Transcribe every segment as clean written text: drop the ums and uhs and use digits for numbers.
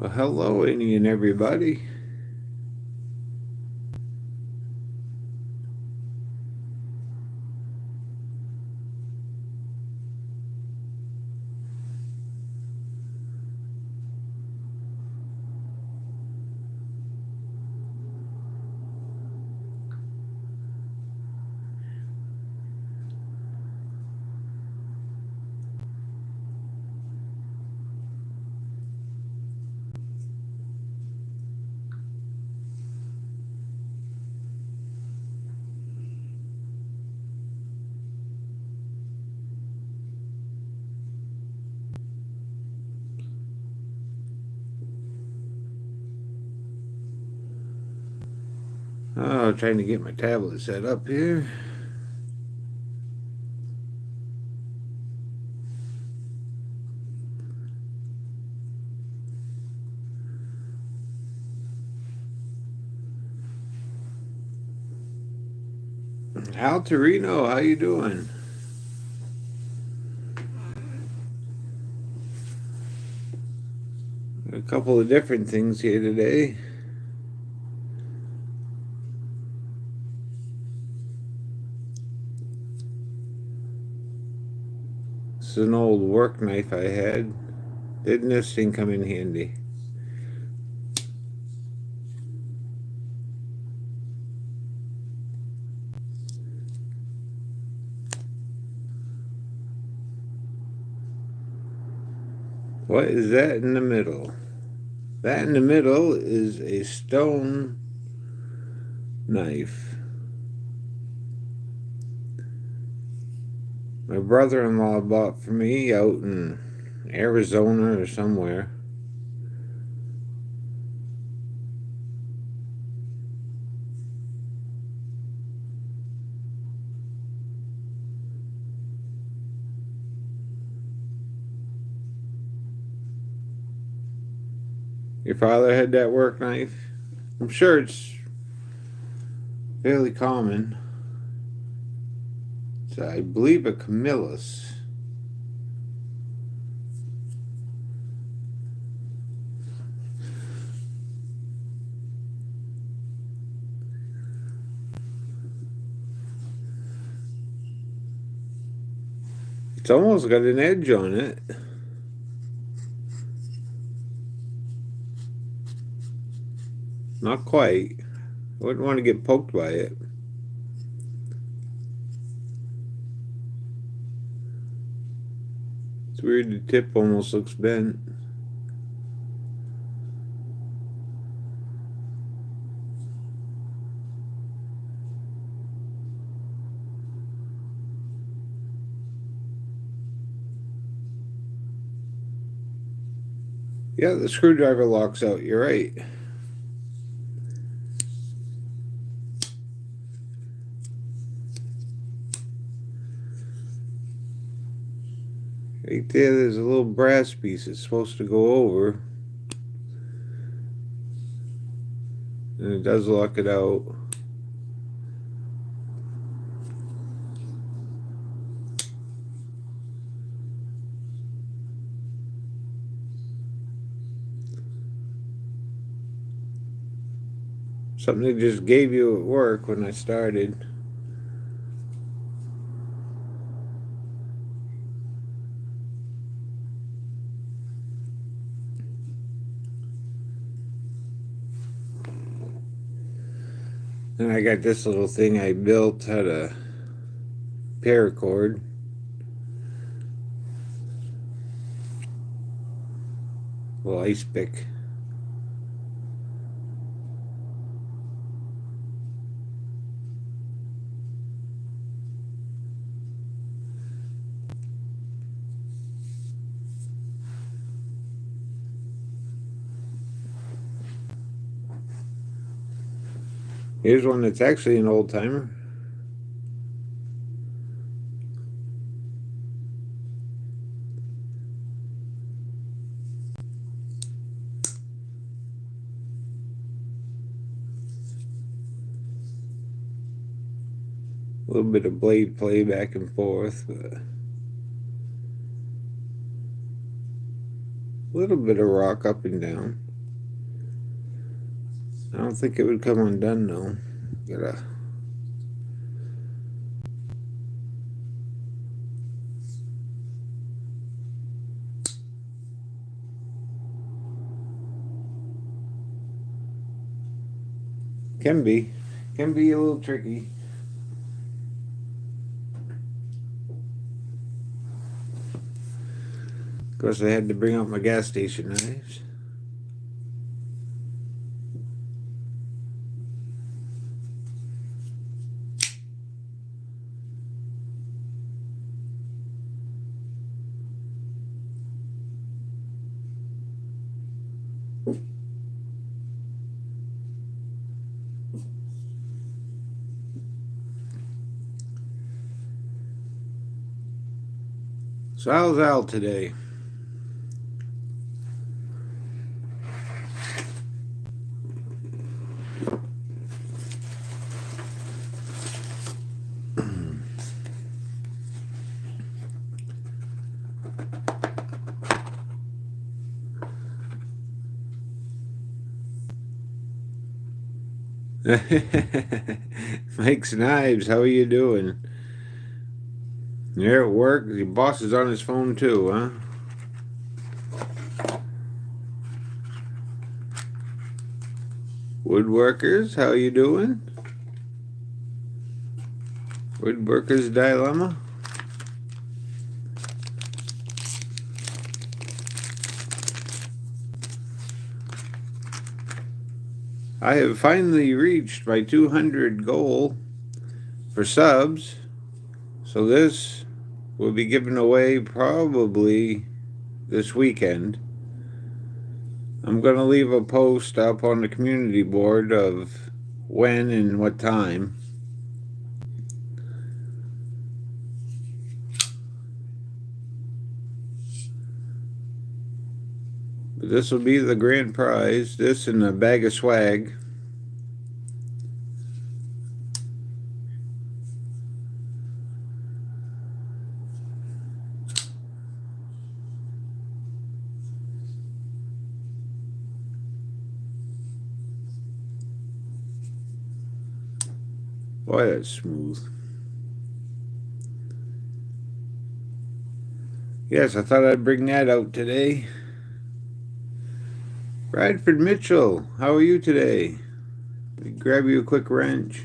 Well, hello, any and everybody. Oh, trying to get my tablet set up here. Al Torino, how you doing? A couple of different things here today. This is an old work knife I had. Didn't this thing come in handy? What is that in the middle? That in the middle is a stone knife. My brother-in-law bought for me out in Arizona or somewhere. Your father had that work knife? I'm sure it's fairly common. It's, I believe, a Camillus. It's almost got an edge on it. Not quite. I wouldn't want to get poked by it. It's weird, the tip almost looks bent. Yeah, the screwdriver locks out, you're right. Right there's a little brass piece it's supposed to go over. And it does lock it out. Something they just gave you at work when I started. And I got this little thing I built out of paracord. Little ice pick. Here's one that's actually an old timer. A little bit of blade play back and forth, but a little bit of rock up and down. I don't think it would come undone though. Gotta. Can be. Can be a little tricky. Of course, I had to bring out my gas station knives. So how's Al today? Mike's Knives, how are you doing? You're at work? Your boss is on his phone too, huh? Woodworkers, how you doing? Woodworkers Dilemma? I have finally reached my 200 goal for subs, so this will be given away probably this weekend. I'm going to leave a post up on the community board of when and what time. But this will be the grand prize. This and a bag of swag. Boy, that's smooth. Yes, I thought I'd bring that out today. Bradford Mitchell, how are you today? Let me grab you a quick wrench.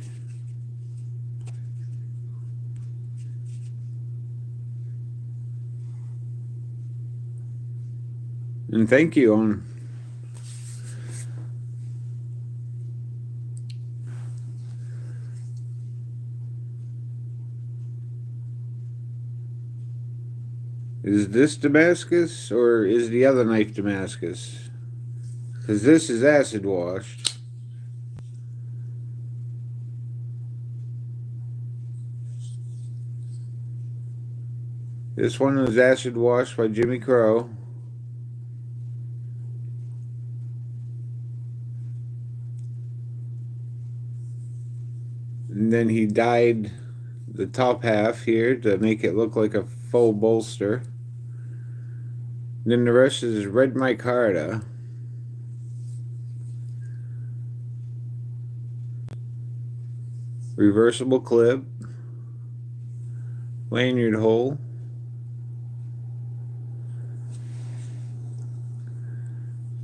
And thank you on. Is this Damascus or is the other knife Damascus? Because this is acid washed. This one was acid washed by Jimmy Crow. And then he dyed the top half here to make it look like a faux bolster. And then the rest is red micarta. Reversible clip. Lanyard hole.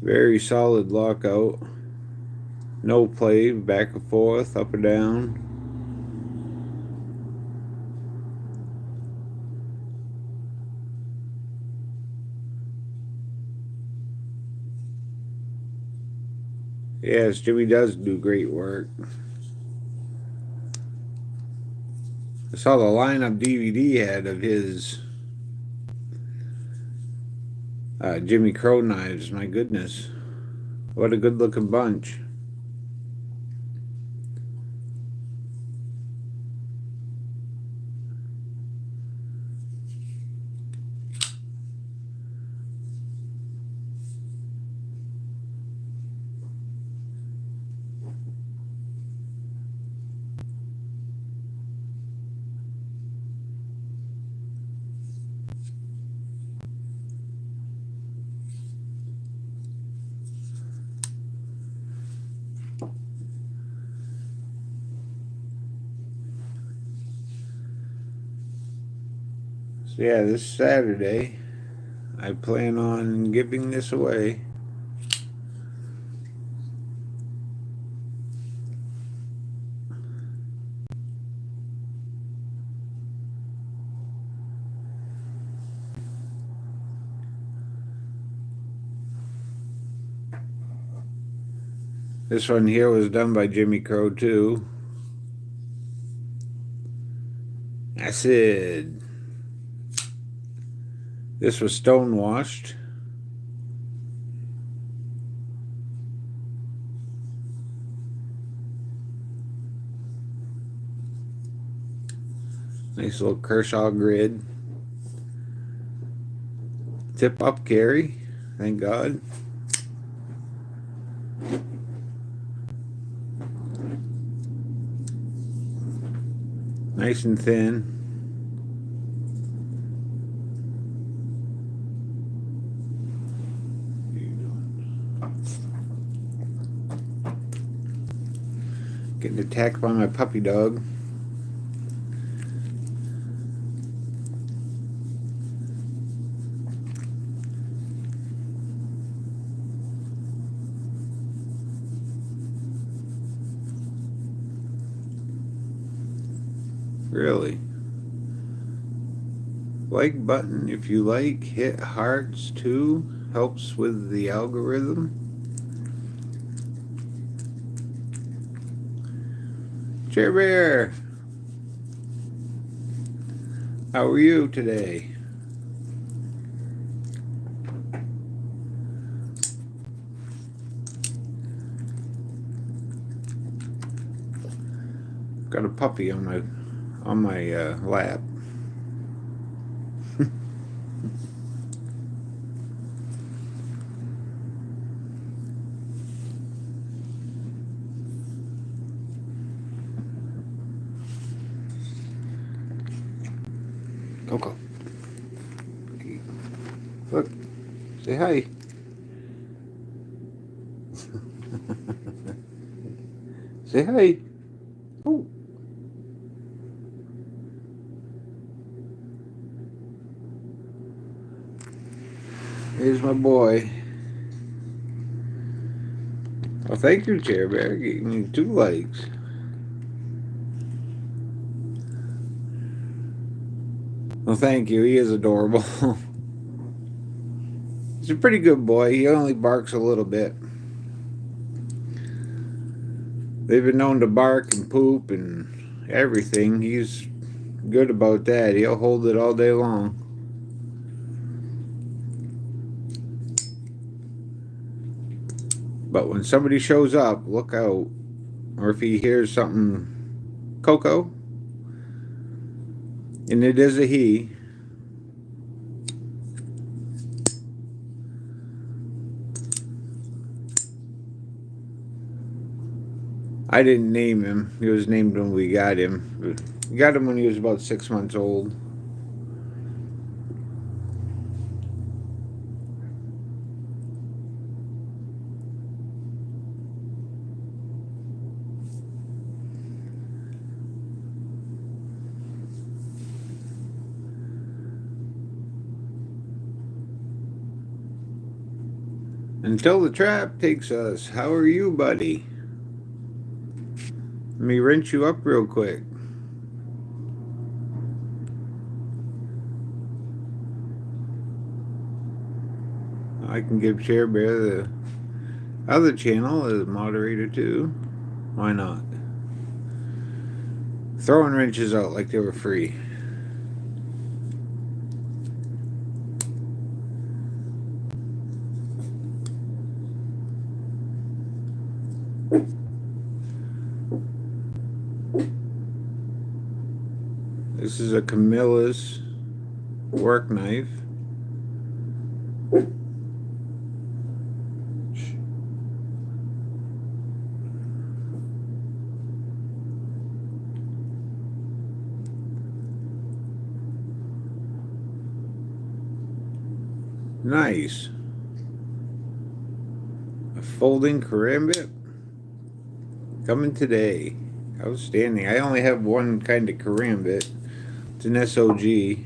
Very solid lockout. No play, back and forth, up and down. Yes, Jimmy does do great work. I saw the lineup DVD he had of his Jimmy Crow knives. My goodness. What a good looking bunch. So yeah, this Saturday, I plan on giving this away. This one here was done by Jimmy Crow too. Acid. This was stone washed. Nice little Kershaw grid. Tip up carry. Thank God. Nice and thin. Getting attacked by my puppy dog. Really? Like button if you like. Hit hearts too. Helps with the algorithm. Chair Bear, how are you today? Got a puppy on my lap. Coco. Look. Say hi. Say hi. Oh. Here's my boy. Well, thank you, Chair Bear. Gave me 2 likes. Well, thank you. He is adorable. He's a pretty good boy. He only barks a little bit. They've been known to bark and poop and everything. He's good about that. He'll hold it all day long. But when somebody shows up, look out. Or if he hears something, Coco, and it is a he. I didn't name him. He was named when we got him. We got him when he was about 6 months old. Until the trap takes us. How are you, buddy? Let me rinse you up real quick. I can give Chair Bear the other channel as moderator too. Why not? Throwing wrenches out like they were free. This is a Camilla's work knife. Nice. A folding karambit coming today. Outstanding. I only have one kind of karambit. It's an SOG.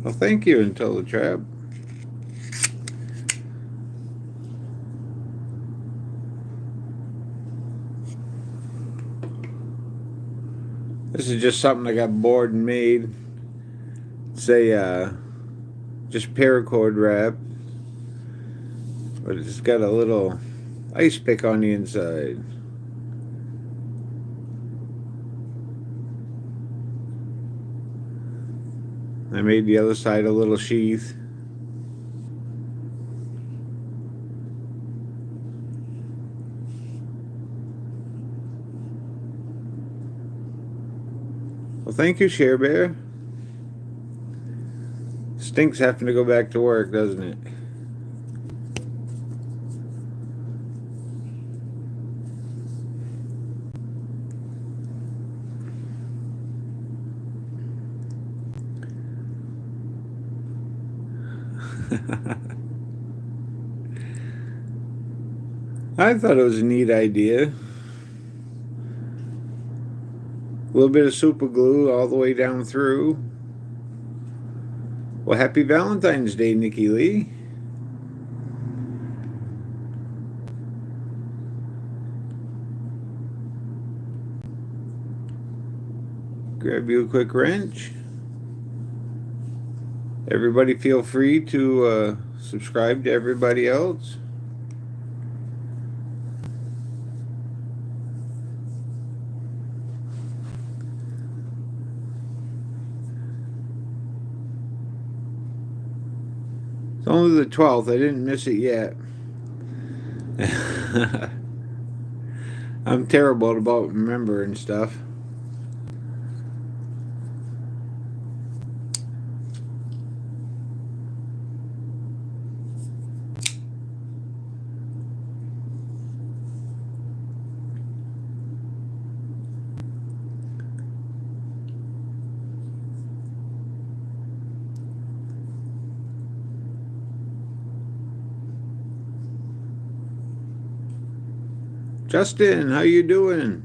Well, thank you, Until the Trap. This is just something I got bored and made. It's a just paracord wrap, but it's got a little ice pick on the inside. I made the other side a little sheath. Well, thank you, Share Bear. Stinks having to go back to work, doesn't it? I thought it was a neat idea. A little bit of super glue all the way down through. Well, happy Valentine's Day, Nikki Lee. Grab you a quick wrench. Everybody feel free to subscribe to everybody else. It's only the 12th. I didn't miss it yet. I'm terrible about remembering stuff. Justin, how you doing?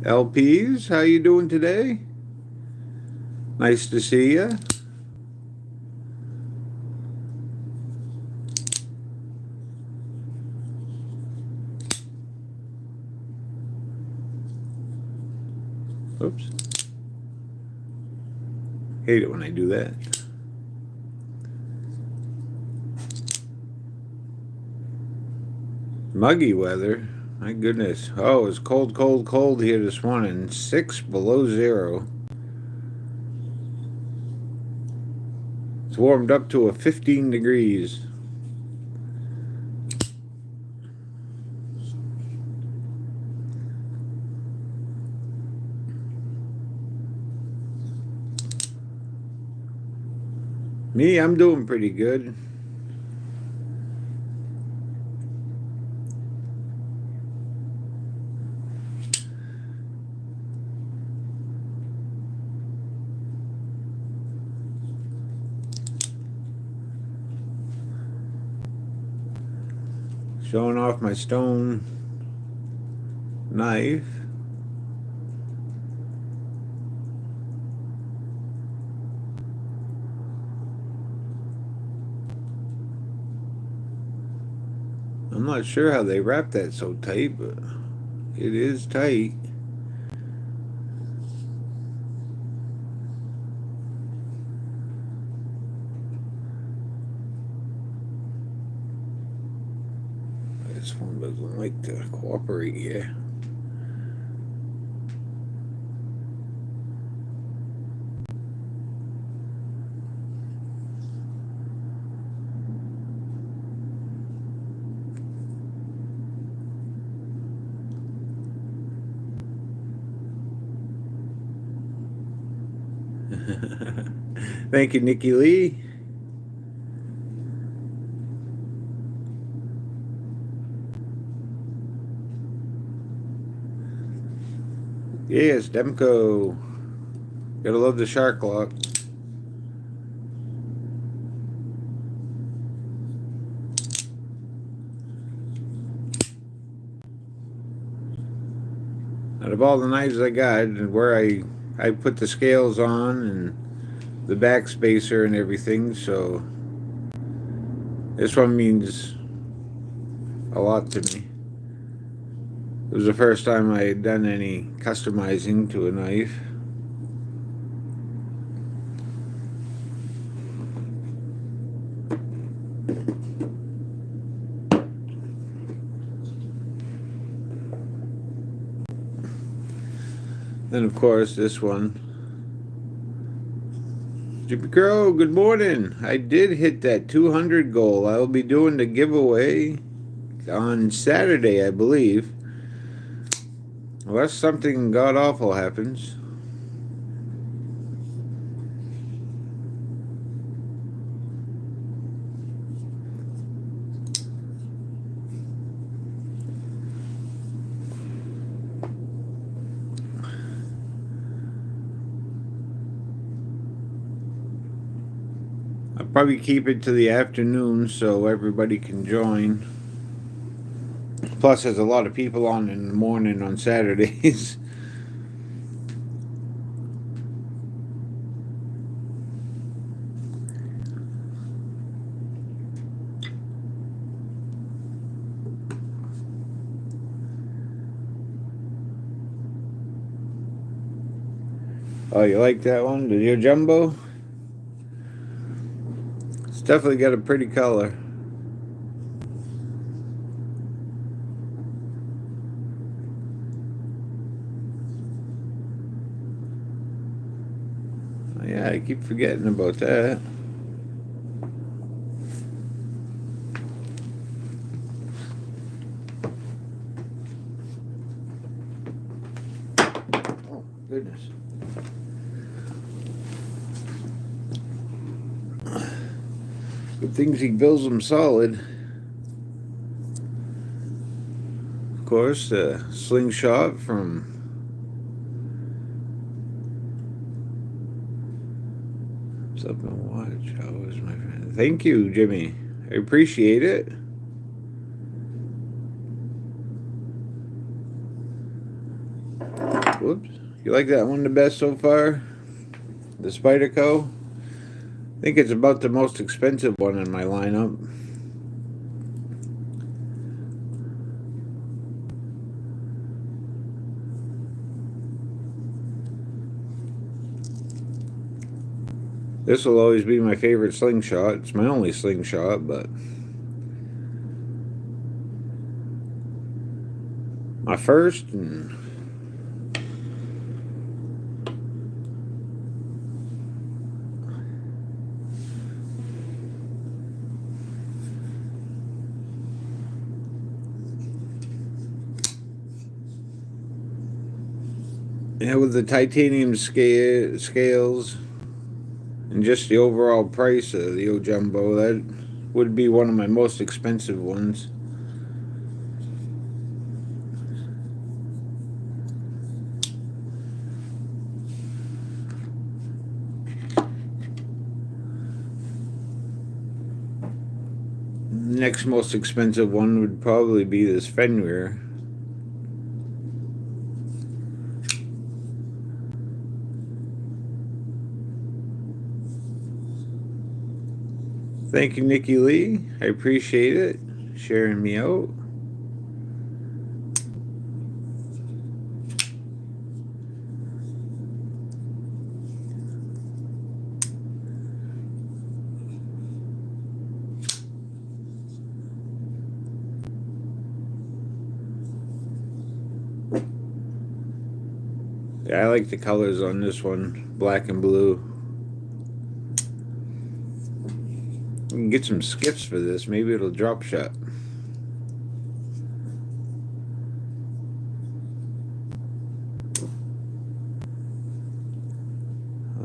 LPs, how you doing today? Nice to see you. Oops. Hate it when I do that. Muggy weather. My goodness. Oh, it's cold, cold, cold here this morning. 6 below zero. It's warmed up to a 15 degrees. Me, I'm doing pretty good. Showing off my stone knife. I'm not sure how they wrap that so tight, but it is tight. This one doesn't like to cooperate here. Thank you, Nikki Lee. Yes, Demko. Gotta love the shark lock. Out of all the knives I got, and where I put the scales on and the back spacer and everything, so this one means a lot to me. It was the first time I had done any customizing to a knife. Then, of course, this one. Jimmy Crow, good morning. I did hit that 200 goal. I will be doing the giveaway on Saturday, I believe. Unless something god awful happens. I'll probably keep it to the afternoon so everybody can join. Plus, there's a lot of people on in the morning on Saturdays. Oh, you like that one? The Yo Jumbo? It's definitely got a pretty color. Oh, yeah, I keep forgetting about that. Oh, goodness. Good things he builds them solid. Of course, the slingshot from Something Watch. How was my friend? Thank you, Jimmy. I appreciate it. Whoops. You like that one the best so far? The Spyderco? I think it's about the most expensive one in my lineup. This will always be my favorite slingshot. It's my only slingshot, but my first and yeah, with the titanium scales and just the overall price of the Yo Jumbo, that would be one of my most expensive ones. The next most expensive one would probably be this Fenrir. Thank you, Nikki Lee. I appreciate it. Sharing me out. Yeah, I like the colors on this one, black and blue. We can get some skips for this. Maybe it'll drop shot.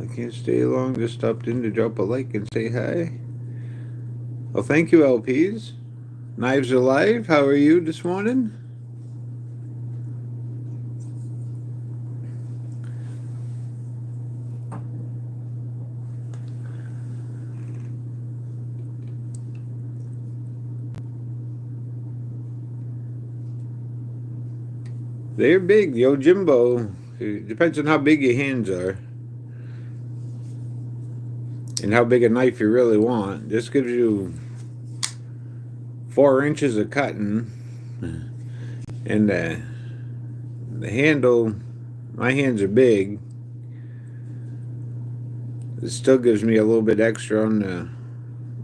I can't stay long. Just stopped in to drop a like and say hi. Well, thank you, LPs. Knives Alive, how are you this morning? They're big, yo Jimbo. It depends on how big your hands are and how big a knife you really want. This gives you 4 inches of cutting, and the handle. My hands are big. It still gives me a little bit extra on the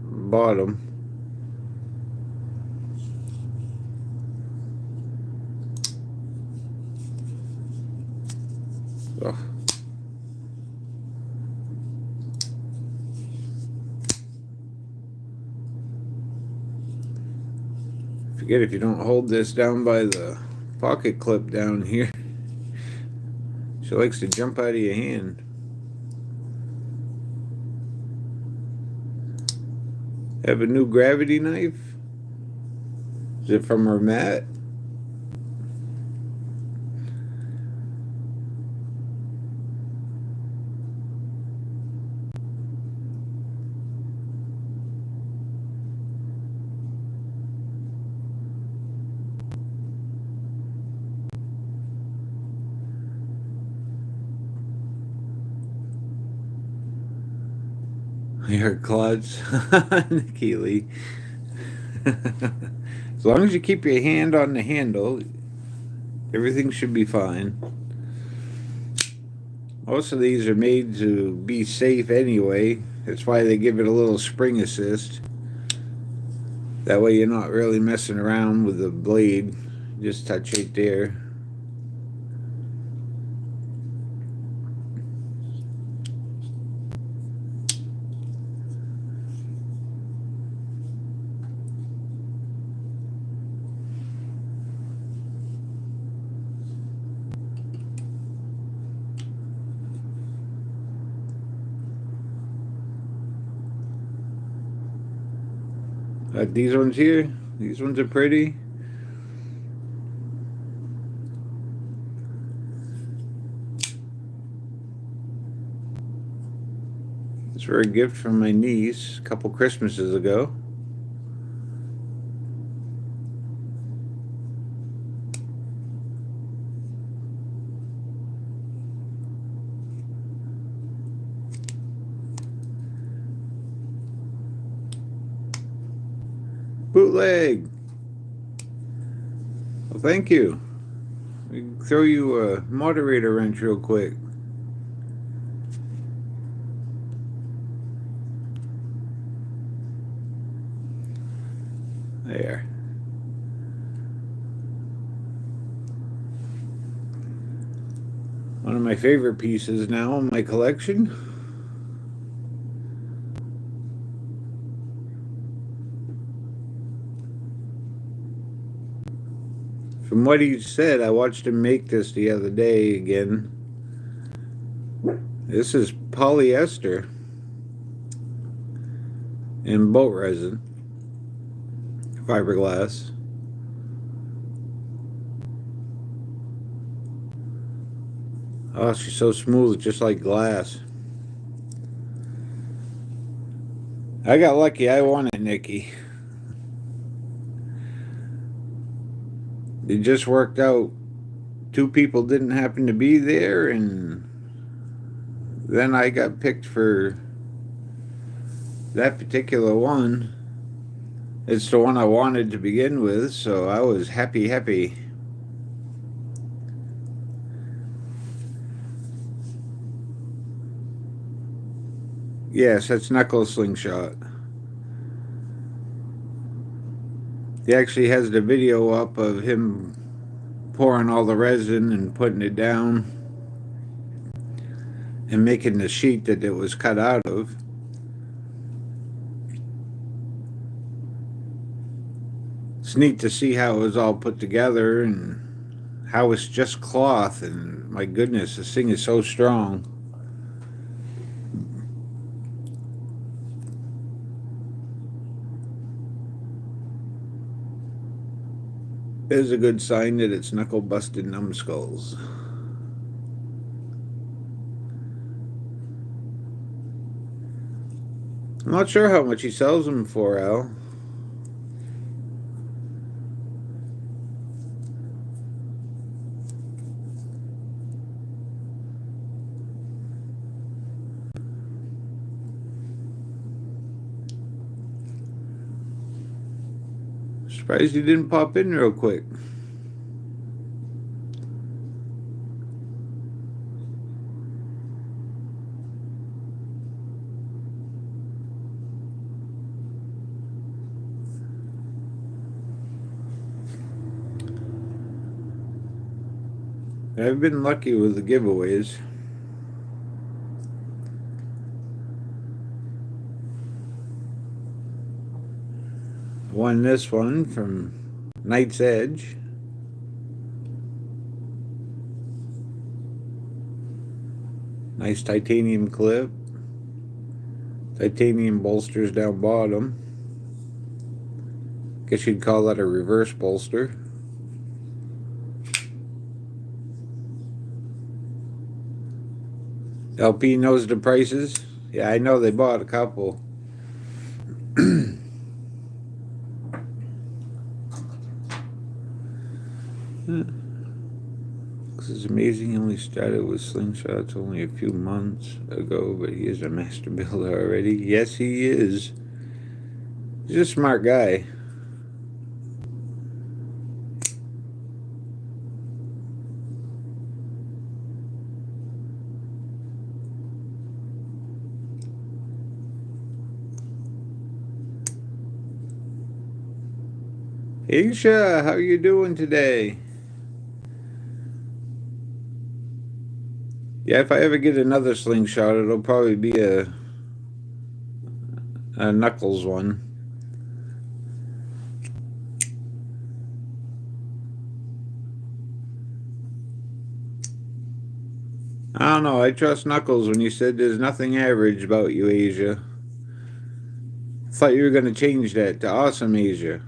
bottom. Oh. Forget if you don't hold this down by the pocket clip down here. She likes to jump out of your hand. Have a new gravity knife? Is it from her mat? Your clutch, Keely. As long as you keep your hand on the handle, everything should be fine. Most of these are made to be safe anyway. That's why they give it a little spring assist. That way you're not really messing around with the blade. Just touch right there. These ones here, these ones are pretty. It's for a gift from my niece a couple Christmases ago. Bootleg. Well, thank you. We can throw you a moderator wrench real quick. There. One of my favorite pieces now in my collection. From what he said, I watched him make this the other day again. This is polyester and boat resin, fiberglass. Oh, she's so smooth, just like glass. I got lucky. I won it, Nikki. It just worked out. 2 people didn't happen to be there, and then I got picked for that particular one. It's the one I wanted to begin with, so I was happy. Yes, that's Knuckle Slingshot. He actually has the video up of him pouring all the resin and putting it down and making the sheet that it was cut out of. It's neat to see how it was all put together and how it's just cloth, and my goodness, this thing is so strong. is a good sign that it's knuckle busted numbskulls. I'm not sure how much he sells them for, Al. Surprised he didn't pop in real quick. I've been lucky with the giveaways. Won this one from Knight's Edge. Nice titanium clip. Titanium bolsters down bottom. Guess you'd call that a reverse bolster. LP knows the prices. Yeah, I know they bought a couple. This is amazing. He only started with slingshots only a few months ago, but he is a master builder already. Yes, he is. He's a smart guy. Aisha, how are you doing today? Yeah, if I ever get another slingshot, it'll probably be a Knuckles one. I don't know. I trust Knuckles when you said there's nothing average about you, Asia. I thought you were going to change that to Awesome Asia.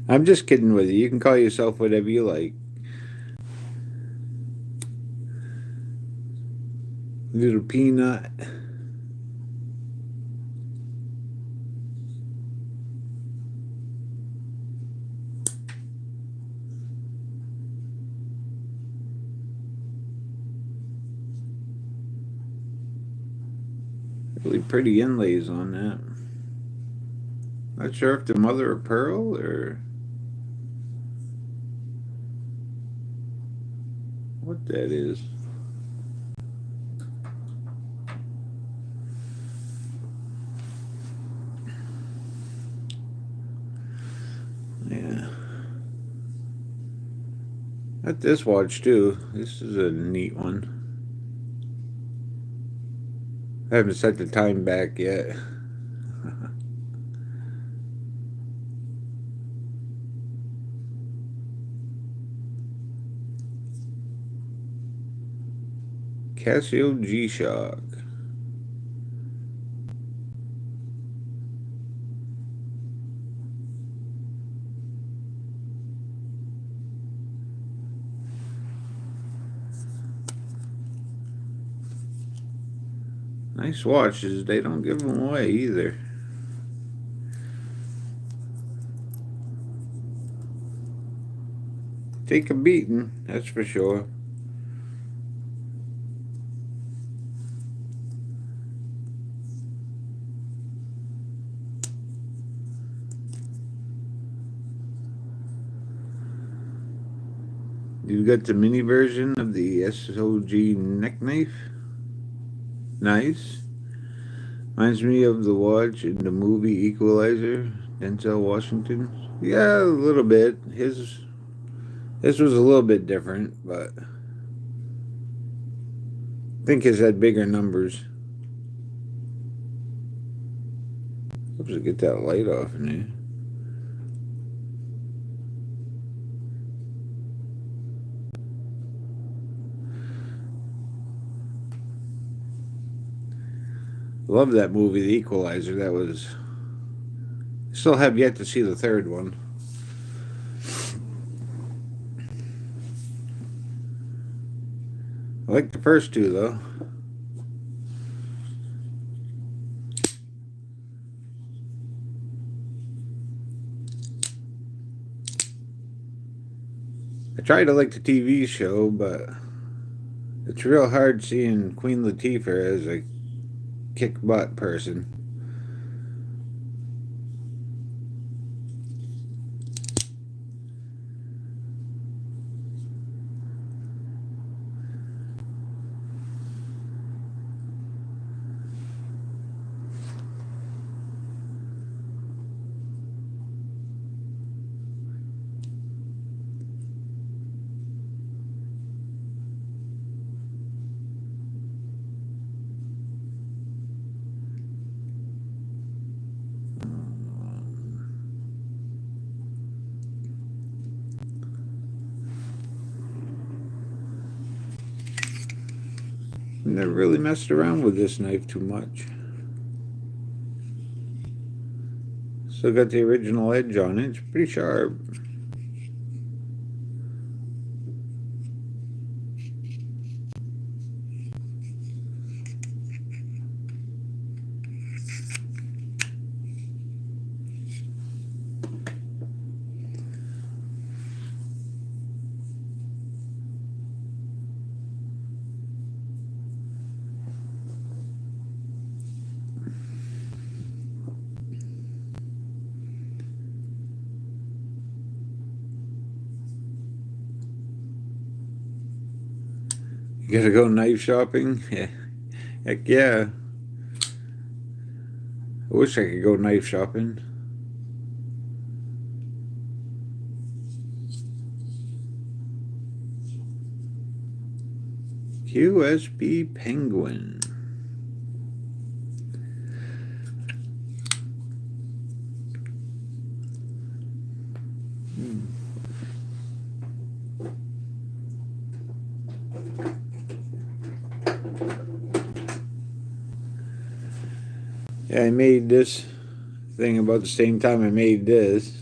I'm just kidding with you. You can call yourself whatever you like. Little peanut. Really pretty inlays on that. Not sure if they're mother of pearl or what that is. Yeah. Got this watch too. This is a neat one. I haven't set the time back yet. Casio G-Shock. Nice watches. They don't give them away either. Take a beating, that's for sure. You got the mini version of the SOG neck knife. Nice. Reminds me of the watch in the movie Equalizer, Denzel Washington. Yeah, a little bit. This was a little bit different, but think his had bigger numbers. Oops, to get that light off in there. Love that movie, The Equalizer. That was. Still have yet to see the third one. I like the first two, though. I tried to like the TV show, but it's real hard seeing Queen Latifah as a kick butt person. Never really messed around with this knife too much. Still got the original edge on it. It's pretty sharp. You gotta go knife shopping? Heck yeah. I wish I could go knife shopping. QSB Penguin. Yeah, I made this thing about the same time I made this.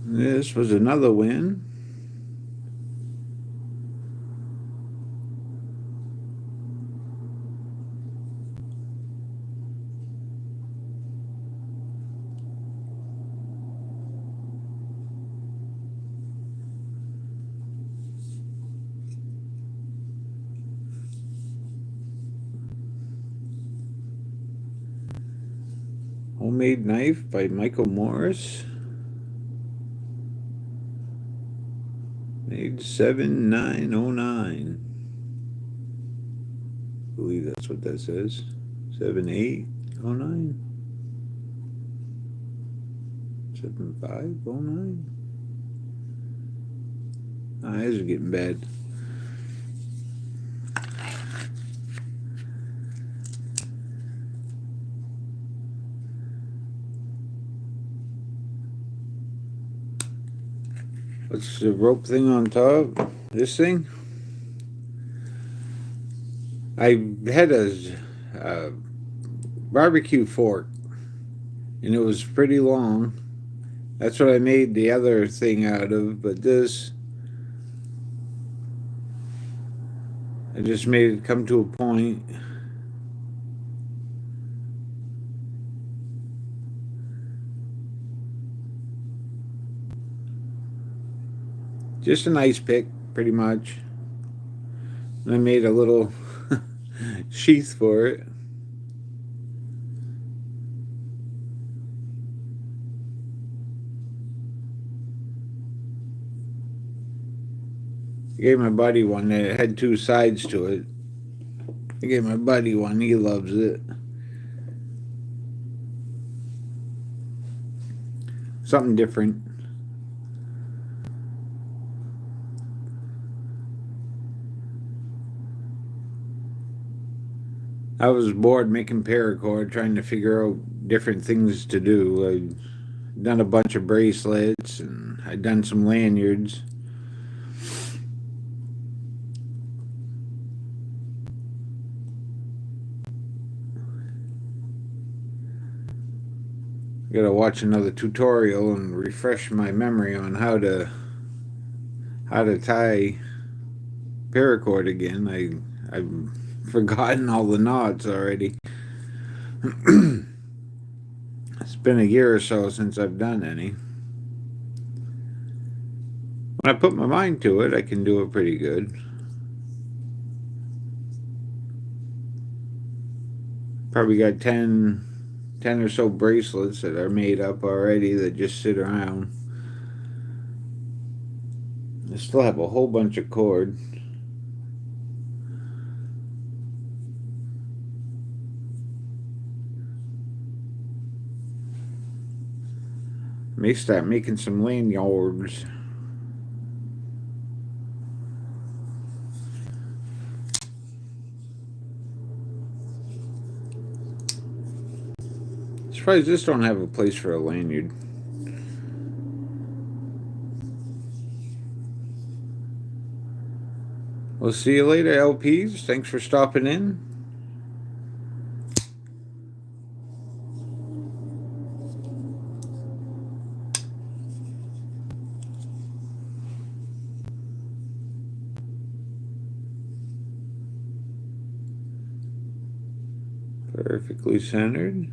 This was another win. Homemade Knife by Michael Morris. Made 7909. I believe that's what that says. 7809. 7509. My eyes are getting bad. What's the rope thing on top? This thing? I had a barbecue fork, and it was pretty long. That's what I made the other thing out of, but this, I just made it come to a point. Just a nice pick, pretty much. And I made a little sheath for it. I gave my buddy one that had two sides to it. I gave my buddy one, he loves it. Something different. I was bored making paracord, trying to figure out different things to do. I've done a bunch of bracelets and I've done some lanyards. I gotta watch another tutorial and refresh my memory on how to tie paracord again. I've forgotten all the knots already. It's been a year or so since I've done any. When I put my mind to it, I can do it pretty good. Probably got 10 or so bracelets that are made up already that just sit around. I still have a whole bunch of cord. May start making some lanyards. Surprised this don't have a place for a lanyard. We'll see you later, LPs. Thanks for stopping in. Perfectly centered.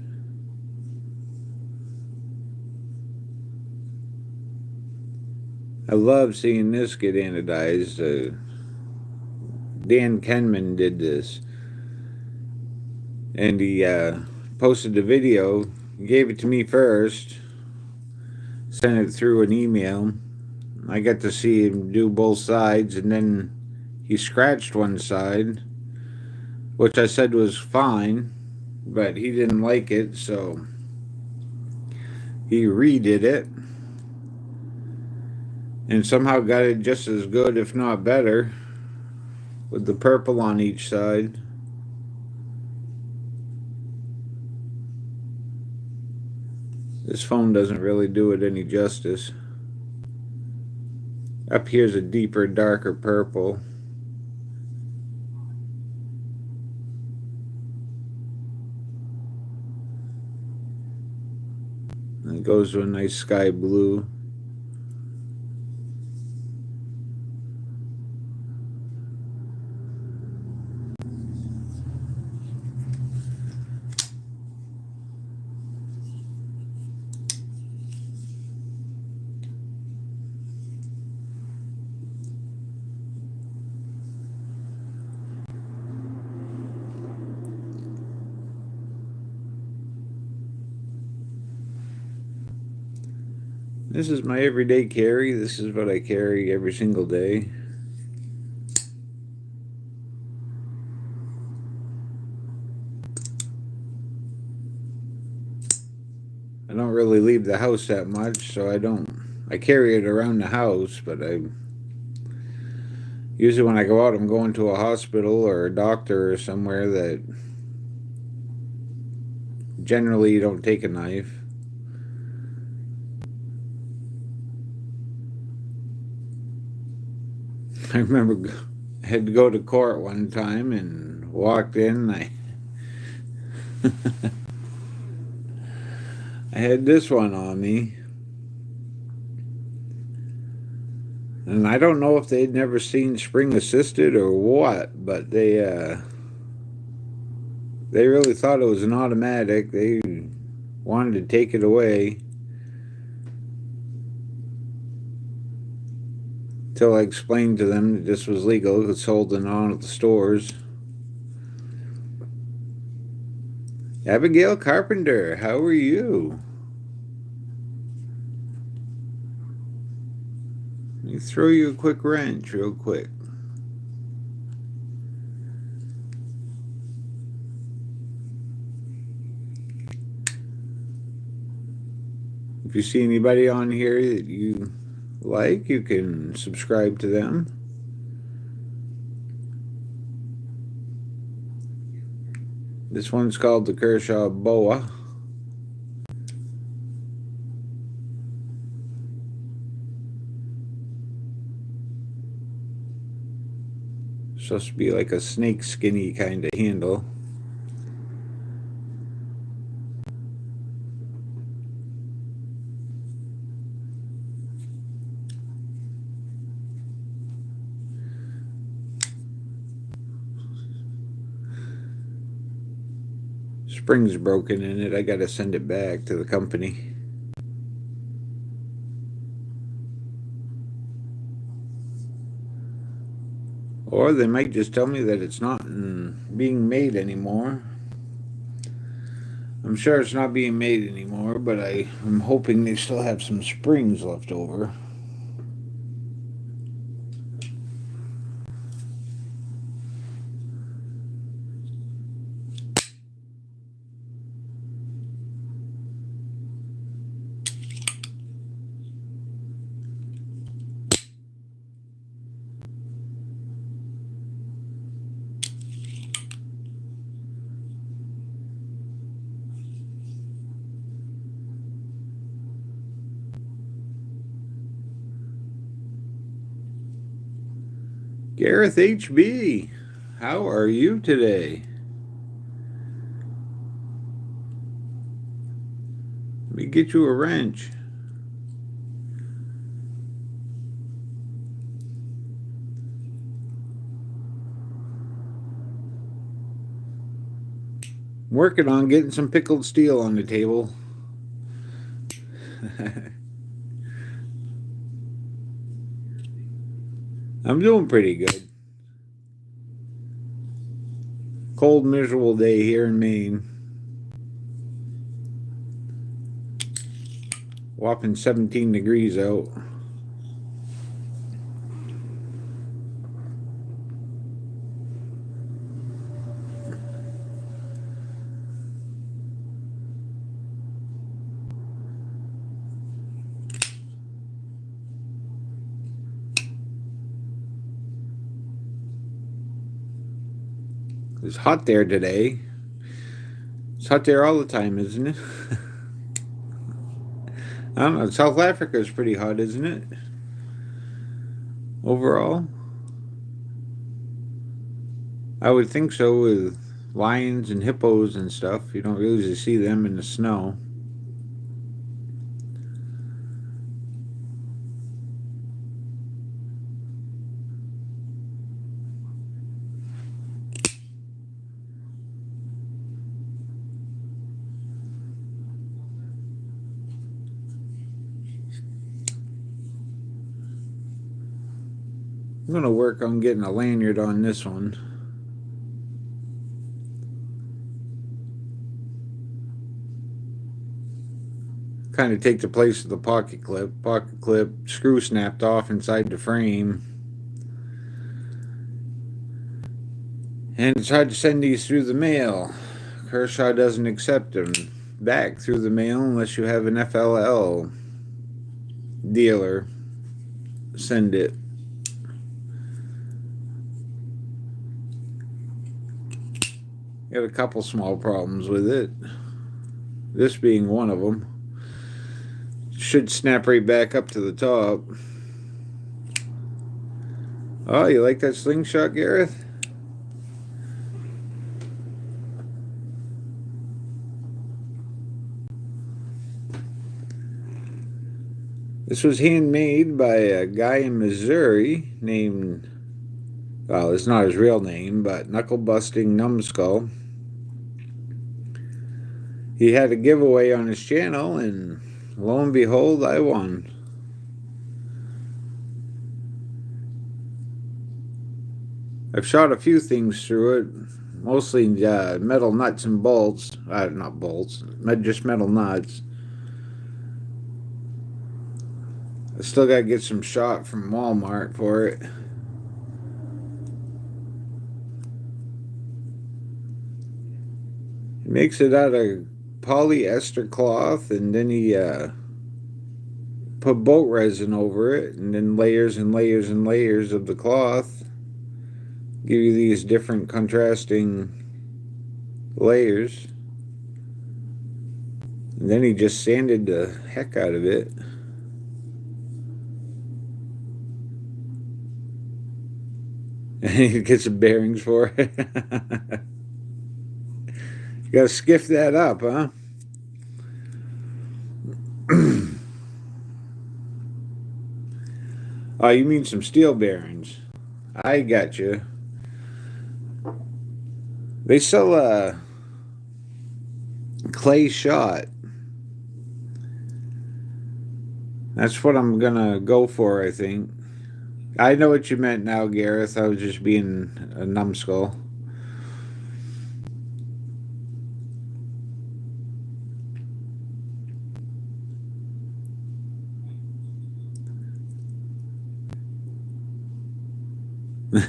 I love seeing this get anodized. Dan Kenman did this, and he posted the video. He gave it to me first, sent it through an email. I got to see him do both sides, and then he scratched one side, which I said was fine, but he didn't like it, so he redid it and somehow got it just as good, if not better, with the purple on each side. This foam doesn't really do it any justice. Up here's a deeper, darker purple. And it goes to a nice sky blue. This is my everyday carry. This is what I carry every single day. I don't really leave the house that much, so I carry it around the house, but usually when I go out, I'm going to a hospital or a doctor or somewhere that generally you don't take a knife. I remember I had to go to court one time and walked in. I had this one on me. And I don't know if they'd never seen spring assisted or what, but they really thought it was an automatic. They wanted to take it away until I explained to them that this was legal. It was sold in all at the stores. Abigail Carpenter, how are you? Let me throw you a quick wrench real quick. If you see anybody on here that you like, you can subscribe to them. This one's called the Kershaw Boa. Supposed to be like a snake skinny kind of handle. Spring's broken in it. I gotta send it back to the company. Or they might just tell me that it's not being made anymore. I'm sure it's not being made anymore, but I'm hoping they still have some springs left over. Gareth HB, how are you today? Let me get you a wrench. I'm working on getting some pickled steel on the table. I'm doing pretty good. Cold, miserable day here in Maine. Whopping 17 degrees out. It's hot there today. It's hot there all the time, isn't it? I don't know. South Africa is pretty hot, isn't it? Overall? I would think so with lions and hippos and stuff. You don't usually see them in the snow. I'm going to work on getting a lanyard on this one. Kind of take the place of the pocket clip. Pocket clip screw snapped off inside the frame. And it's hard to send these through the mail. Kershaw doesn't accept them back through the mail unless you have an FLL dealer send it. Got a couple small problems with it. This being one of them. Should snap right back up to the top. Oh, you like that slingshot, Gareth? This was handmade by a guy in Missouri named, well, it's not his real name, but Knuckle Busting Numbskull. He had a giveaway on his channel, and lo and behold, I won. I've shot a few things through it, mostly metal nuts and bolts. Not bolts, just metal nuts. I still got to get some shot from Walmart for it. He makes it out of polyester cloth, and then he put boat resin over it, and then layers and layers and layers of the cloth give you these different contrasting layers. And then he just sanded the heck out of it. And he gets some bearings for it. You gotta skiff that up, huh? Oh, you mean some steel bearings. I got you. They sell a clay shot. That's what I'm gonna go for, I think. I know what you meant now, Gareth. I was just being a numbskull.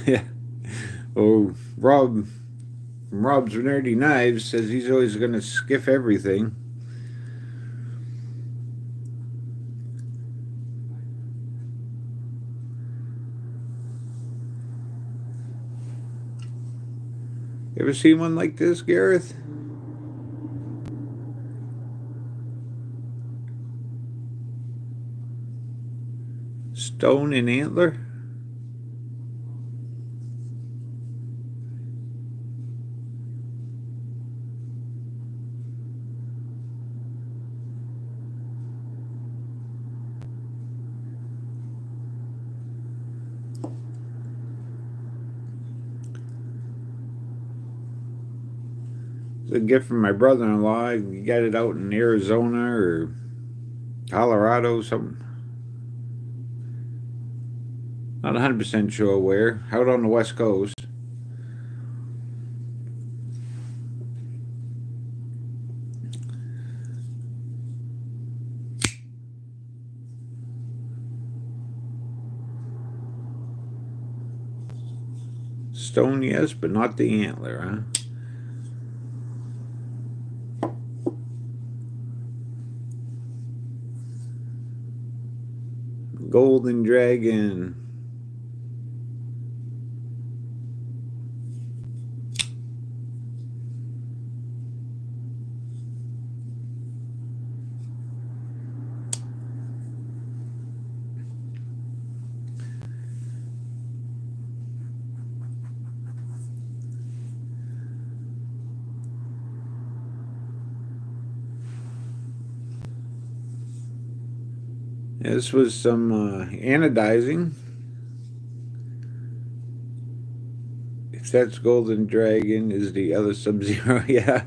Yeah. Oh, Rob from Rob's Nerdy Knives says he's always gonna skiff everything. You ever seen one like this, Gareth? Stone and antler? It's a gift from my brother-in-law. He got it out in Arizona or Colorado, something. Not 100% sure where. Out on the West Coast. Stone, yes, but not the antler, huh? Golden Dragon. This was some anodizing. If that's Golden Dragon, is the other Sub-Zero? Yeah.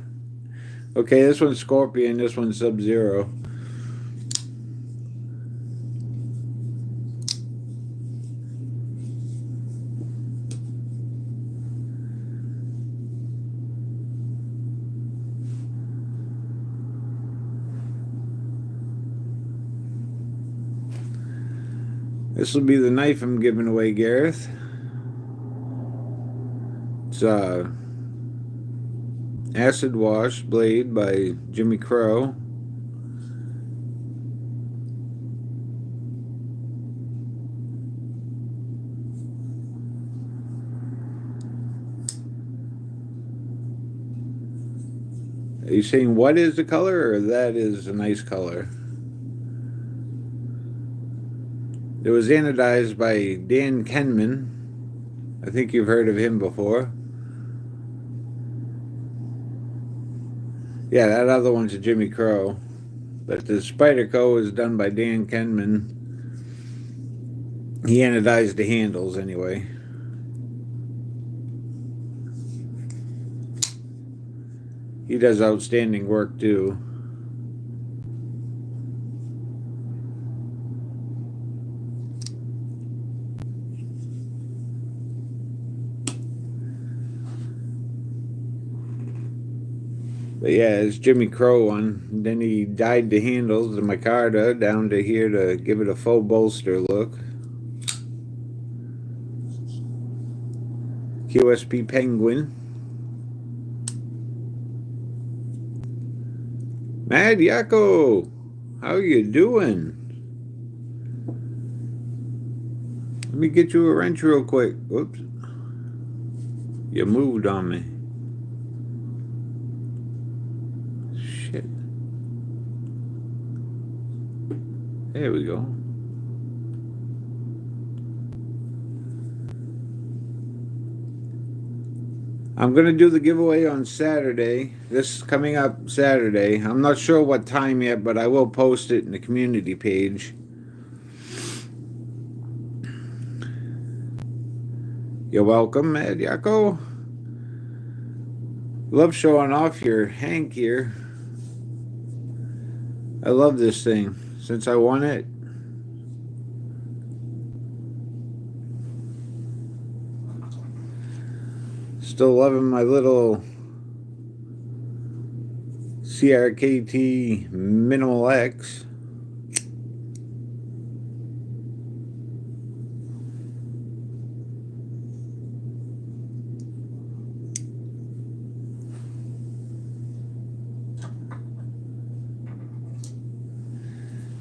Okay, this one's Scorpion, this one's Sub-Zero. This will be the knife I'm giving away, Gareth. It's Acid Wash Blade by Jimmy Crow. Are you saying what is the color, or that is a nice color? It was anodized by Dan Kenman. I think you've heard of him before. Yeah, that other one's a Jimmy Crow. But the Spyderco is done by Dan Kenman. He anodized the handles anyway. He does outstanding work too. But yeah, it's Jimmy Crow one. Then he dyed the handles, the micarta, down to here to give it a faux bolster look. QSP Penguin. Mad Yako, how you doing? Let me get you a wrench real quick. Whoops. You moved on me. Shit. There we go. I'm going to do the giveaway on Saturday. This is coming up Saturday. I'm not sure what time yet, but I will post it in the community page. You're welcome, Mad Yako. Love showing off your Hank here. I love this thing since I won it. Still loving my little CRKT Minimal X.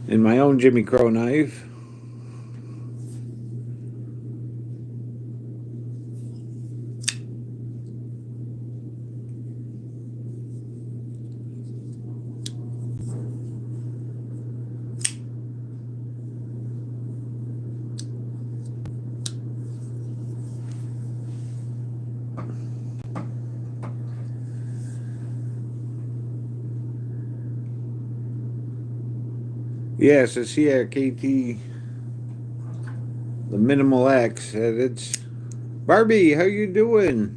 And my own Jimmy Crow knife. Yes, it's here, KT, the Minimal X. It's Barbie. How you doing?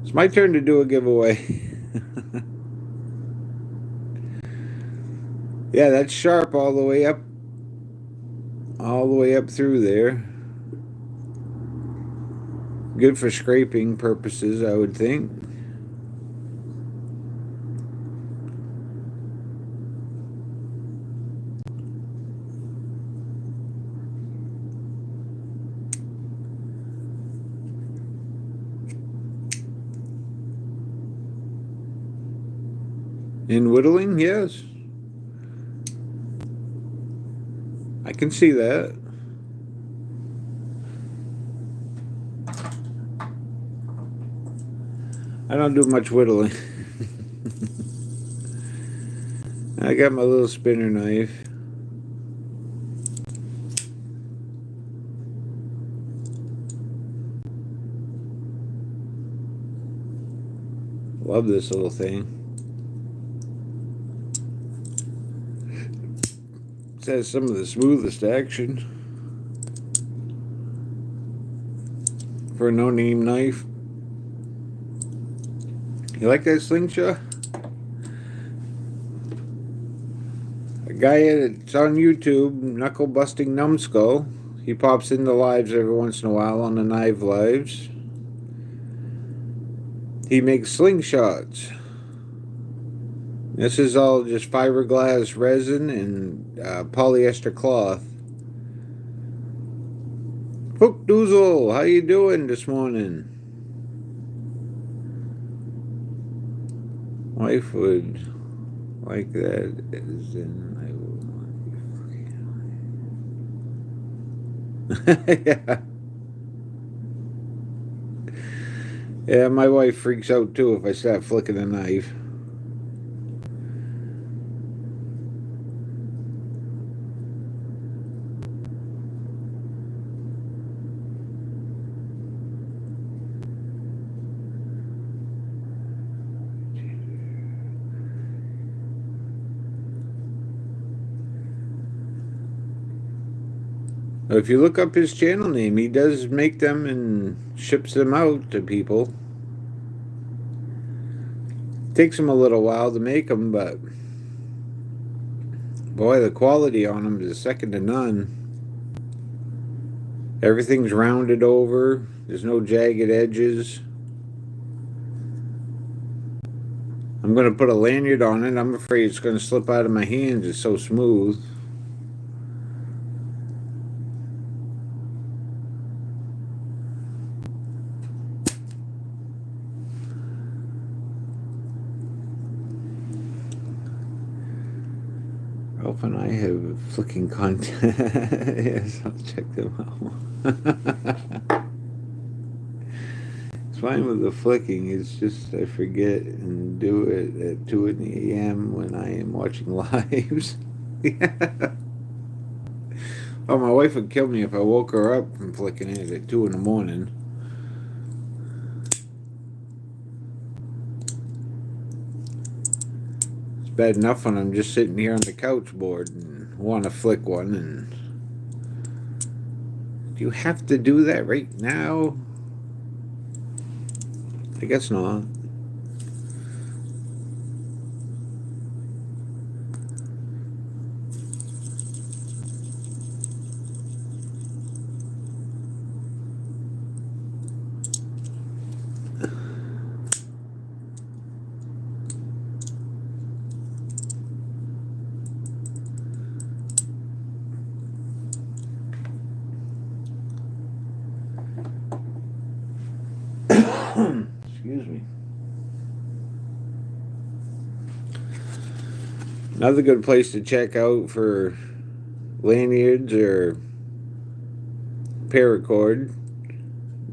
It's my turn to do a giveaway. Yeah, that's sharp all the way up through there. Good for scraping purposes, I would think. In whittling, yes. I can see that. I don't do much whittling. I got my little spinner knife. Love this little thing. It has some of the smoothest action for a no-name knife. You like that slingshot? A guy that's on YouTube, Knuckle Busting Numbskull, he pops into lives every once in a while on the knife lives. He makes slingshots. This is all just fiberglass resin and polyester cloth. Hook Doozle, how you doing this morning? Wife would like that, as in I will. Yeah. Yeah, my wife freaks out too if I start flicking a knife. If you look up his channel name, he does make them and ships them out to people. Takes him a little while to make them, but boy, the quality on them is second to none. Everything's rounded over. There's no jagged edges. I'm going to put a lanyard on it. I'm afraid it's going to slip out of my hands. It's so smooth. Ralph and I have flicking content. Yes, I'll check them out. It's fine with the flicking. It's just I forget and do it at 2 a.m. when I am watching lives. Yeah. Oh, my wife would kill me if I woke her up from flicking it at 2 in the morning. It's bad enough when I'm just sitting here on the couch board and want to flick one. And do you have to do that right now? I guess not. Excuse me. Another good place to check out for lanyards or paracord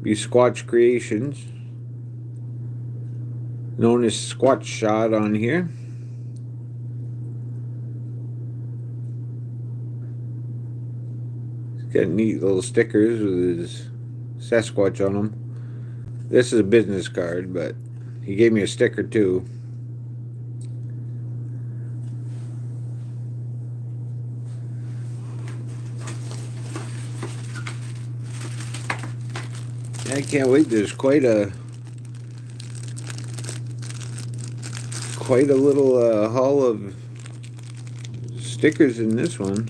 be Squatch Creations, known as Squatch Shot on here. He's got neat little stickers with his Sasquatch on them. This is a business card, but he gave me a sticker too. I can't wait. There's quite a little haul of stickers in this one.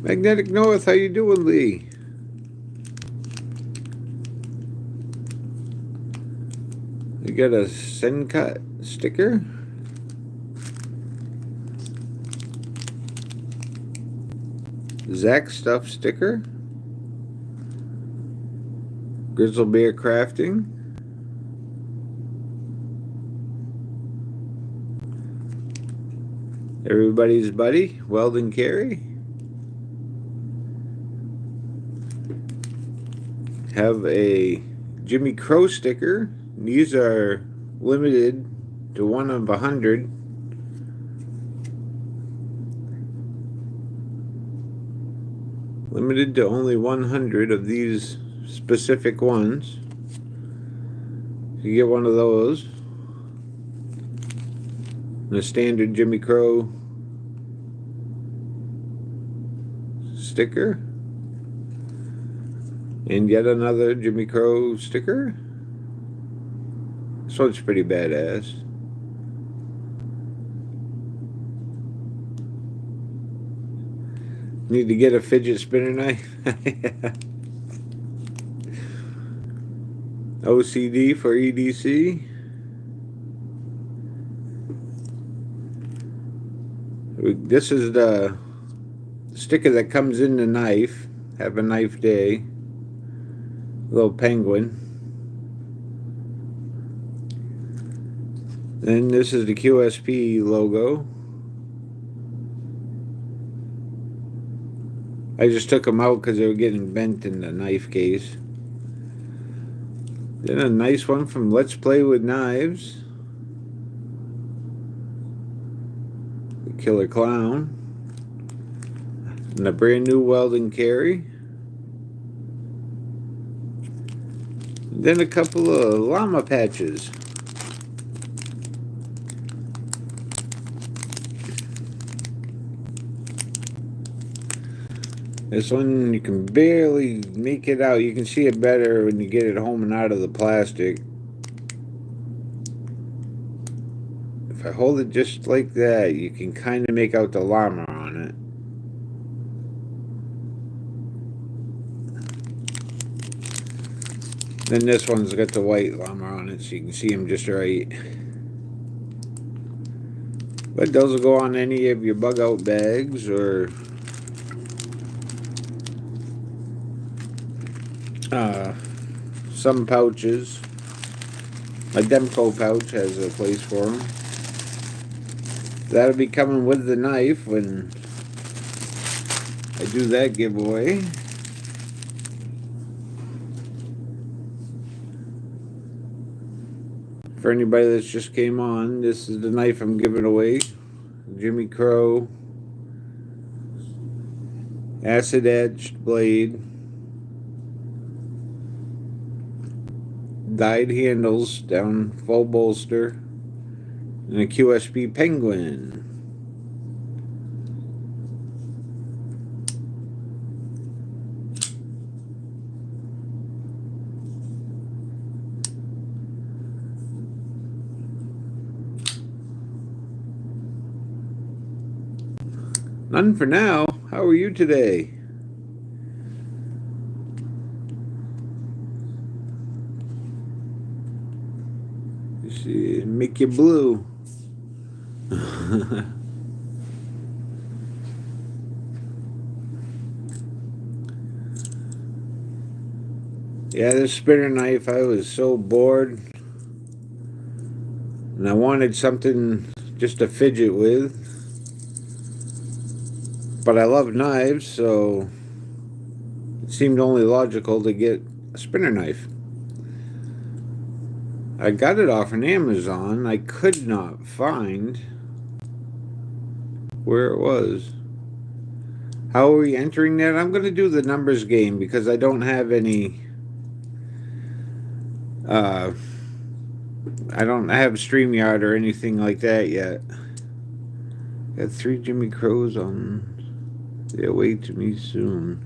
Magnetic North, how you doing, Lee? We got a Sencut sticker. Zach Stuff sticker. Grizzle Bear Crafting. Everybody's Buddy, Weldon Carey. Have a Jimmy Crow sticker. These are limited to 1 of 100. Limited to only 100 of these specific ones. You get one of those. And a standard Jimmy Crow sticker. And yet another Jimmy Crow sticker. This one's pretty badass. Need to get a fidget spinner knife. OCD for EDC. This is the sticker that comes in the knife. Have a knife day. Little penguin. Then this is the QSP logo. I just took them out because they were getting bent in the knife case. Then a nice one from Let's Play with Knives. The Killer Clown. And a brand new Weldon Carey. Then a couple of llama patches. This one you can barely make it out. You can see it better when you get it home and out of the plastic. If I hold it just like that, you can kind of make out the llama on it. Then this one's got the white llama on it, so you can see him just right. But those will go on any of your bug out bags or some pouches. My Demco pouch has a place for them. That'll be coming with the knife when I do that giveaway. For anybody that's just came on, this is the knife I'm giving away. Jimmy Crow acid etched blade, dyed handles down full bolster, and a QSP penguin. None for now. How are you today? You see, make you blue. Yeah, this spinner knife, I was so bored. And I wanted something just to fidget with. But I love knives, so it seemed only logical to get a spinner knife. I got it off on Amazon. I could not find where it was. How are we entering that? I'm going to do the numbers game because I don't have any... I don't have StreamYard or anything like that yet. Got 3 Jimmy Crows on their way to me soon.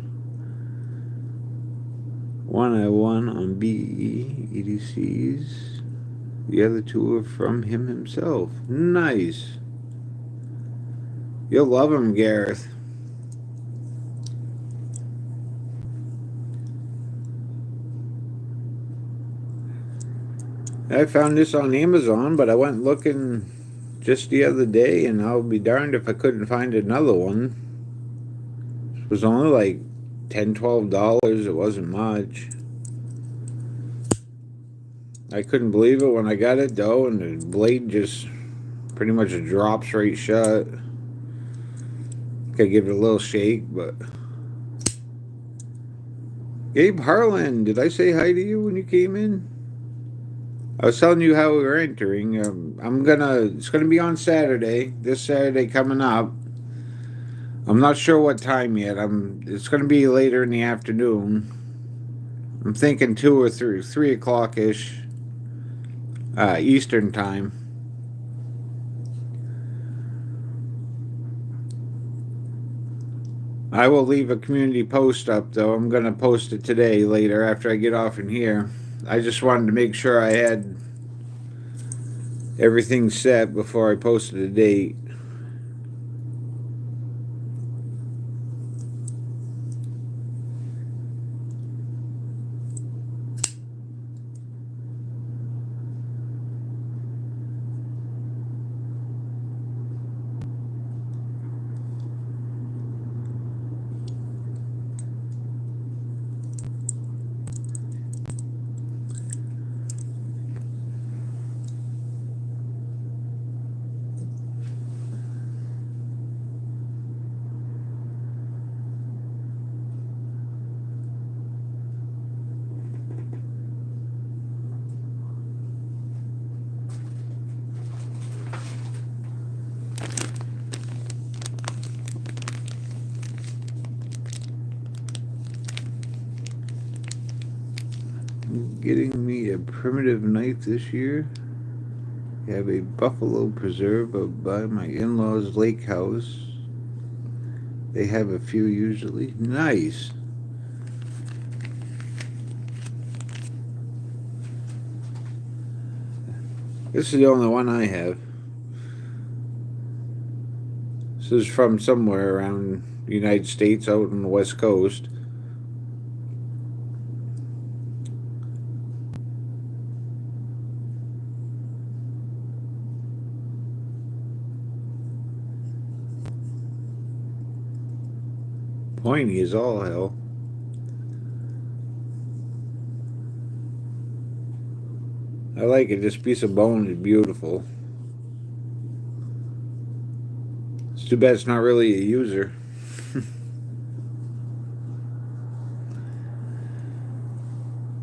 One I won on BE EDCs. The other 2 are from him himself. Nice. You'll love him, Gareth. I found this on Amazon, but I went looking just the other day, and I'll be darned if I couldn't find another one. It was only like $10, $12. It wasn't much. I couldn't believe it when I got it, though, and the blade just pretty much drops right shut. I give it a little shake, but... Gabe Harlan, did I say hi to you when you came in? I was telling you how we were entering. It's gonna be on Saturday. This Saturday coming up. I'm not sure what time yet. It's gonna be later in the afternoon. I'm thinking 2 or 3 o'clock ish, Eastern time. I will leave a community post up though. I'm gonna post it today later after I get off in here. I just wanted to make sure I had everything set before I posted a date. getting me a primitive knife this year. I have a buffalo preserve up by my in-laws' lake house. They have a few usually. Nice. This is the only one I have. This is from somewhere around the United States, out on the West Coast. Pointy as all hell. I like it. This piece of bone is beautiful. It's too bad it's not really a user.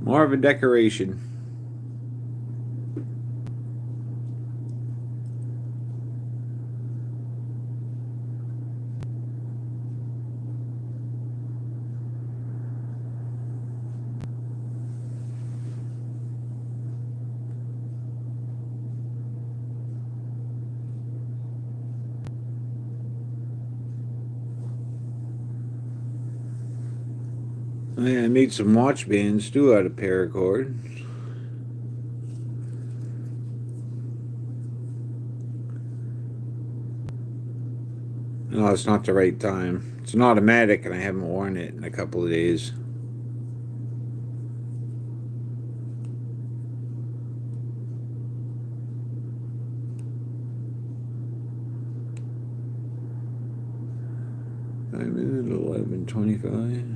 More of a decoration. I made some watch bands too out of paracord. No, it's not the right time. It's an automatic and I haven't worn it in a couple of days. Time is 11:25.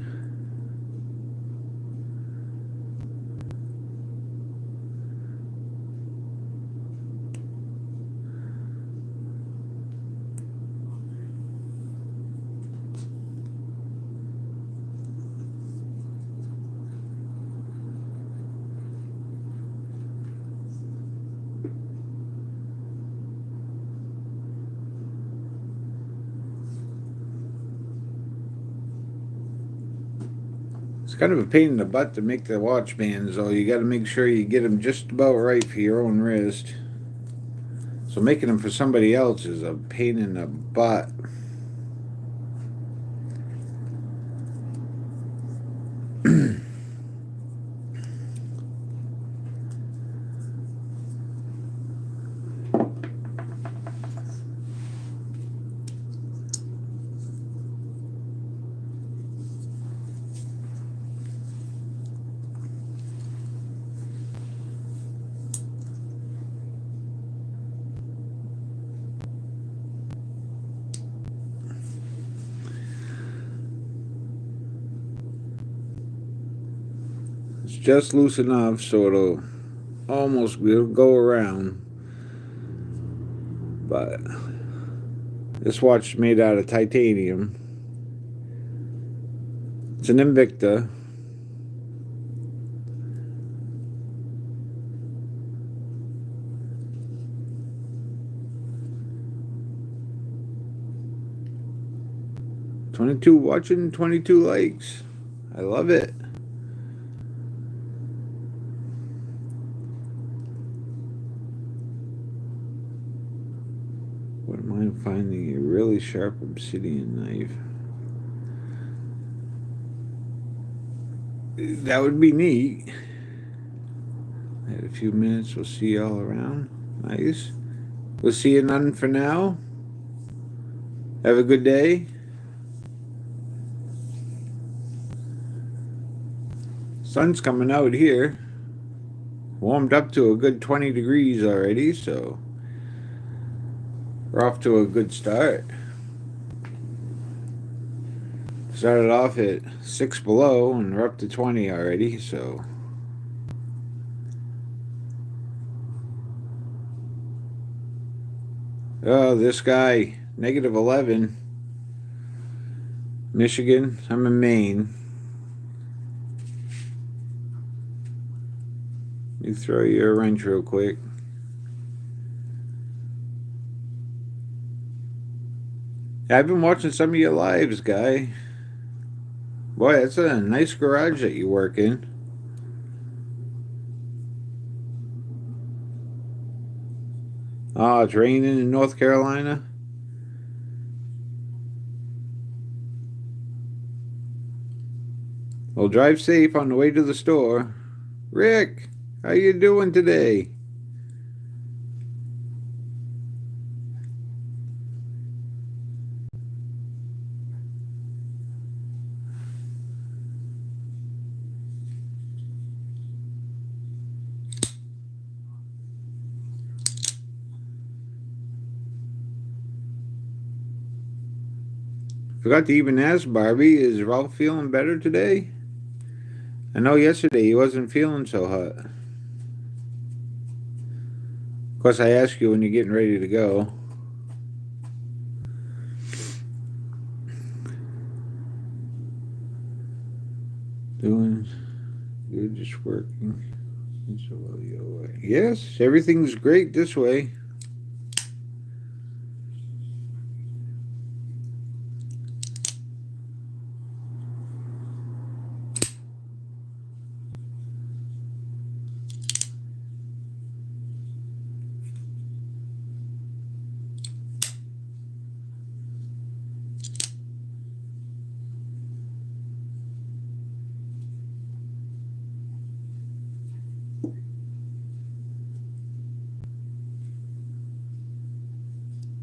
It's kind of a pain in the butt to make the watch bands, though. You got to make sure you get them just about right for your own wrist. So making them for somebody else is a pain in the butt. It's just loose enough so it'll go around. But this watch is made out of titanium. It's an Invicta. Watching 22 likes. I love it. Wouldn't mind finding a really sharp obsidian knife. That would be neat. I had a few minutes. We'll see y'all around. Nice. We'll see you none for now. Have a good day. Sun's coming out here. Warmed up to a good 20 degrees already, so we're off to a good start. Started off at 6 below and we're up to 20 already, so oh, this guy, -11. Michigan. I'm in Maine. Let me throw you a wrench real quick. I've been watching some of your lives, guy. Boy, that's a nice garage that you work in. Oh, it's raining in North Carolina. Well, drive safe on the way to the store. Rick, how you doing today? Forgot to even ask Barbie, is Ralph feeling better today? I know yesterday he wasn't feeling so hot. Of course, I ask you when you're getting ready to go. Doing good, just working. Yes, everything's great this way.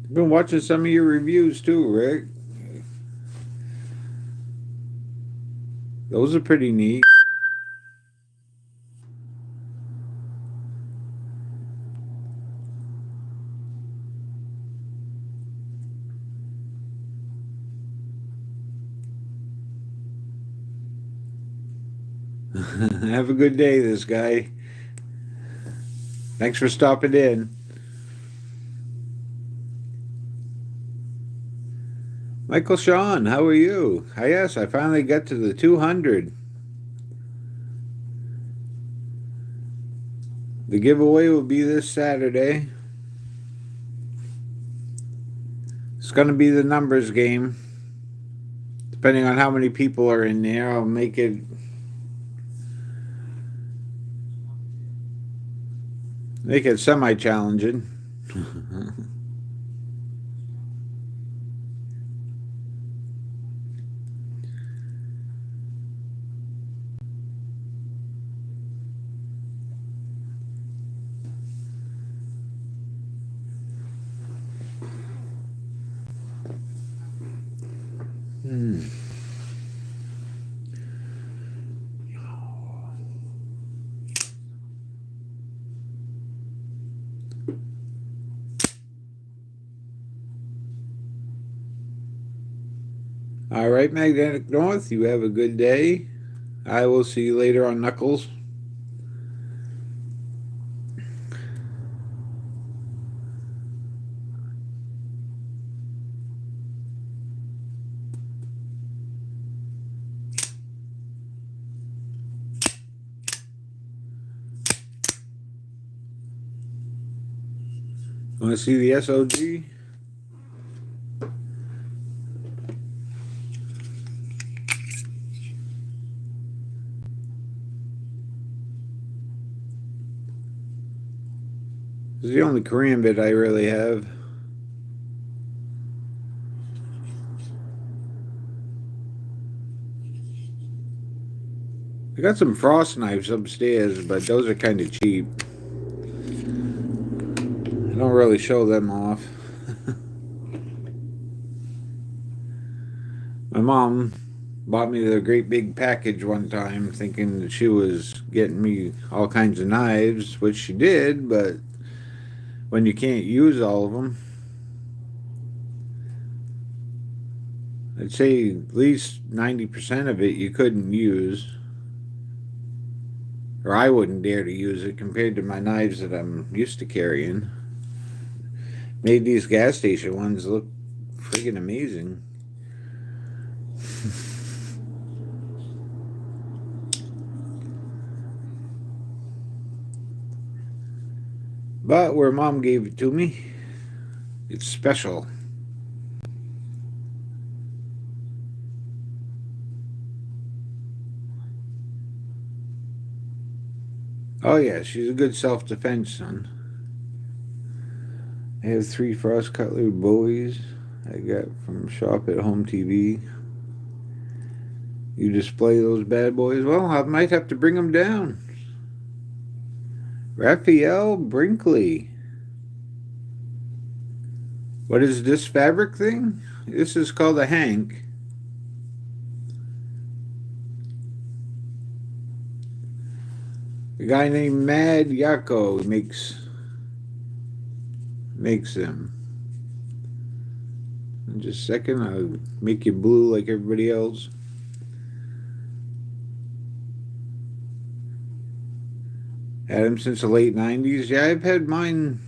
I've been watching some of your reviews too, Rick. Those are pretty neat. Have a good day, this guy. Thanks for stopping in. Michael Sean, how are you? Yes, I finally got to the 200. The giveaway will be this Saturday. It's going to be the numbers game. Depending on how many people are in there, I'll make it semi-challenging. All right, Magnetic North, you have a good day. I will see you later on Knuckles. Want to see the SOG? This is the only Korean bit I really have. I got some frost knives upstairs, but those are kind of cheap. I don't really show them off. My mom bought me the great big package one time thinking that she was getting me all kinds of knives, which she did, but when you can't use all of them, I'd say at least 90% of it you couldn't use, or I wouldn't dare to use it compared to my knives that I'm used to carrying. Made these gas station ones look friggin' amazing. But where mom gave it to me, it's special. Oh yeah, she's a good self-defense son. I have 3 frost cutlery bowies I got from Shop at Home TV. You display those bad boys? Well, I might have to bring them down. Raphael Brinkley. What is this fabric thing? This is called a hank. A guy named Mad Yako makes them. In just a second, I'll make you blue like everybody else. Had him since the late 90s. Yeah, I've had mine.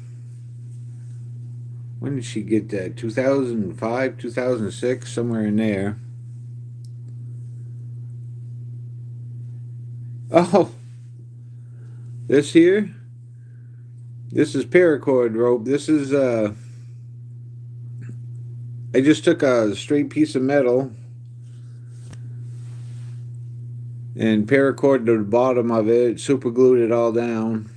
When did she get that? 2005, 2006, somewhere in there. Oh, this here? This is paracord rope. This is, I just took a straight piece of metal and paracord to the bottom of it, super glued it all down.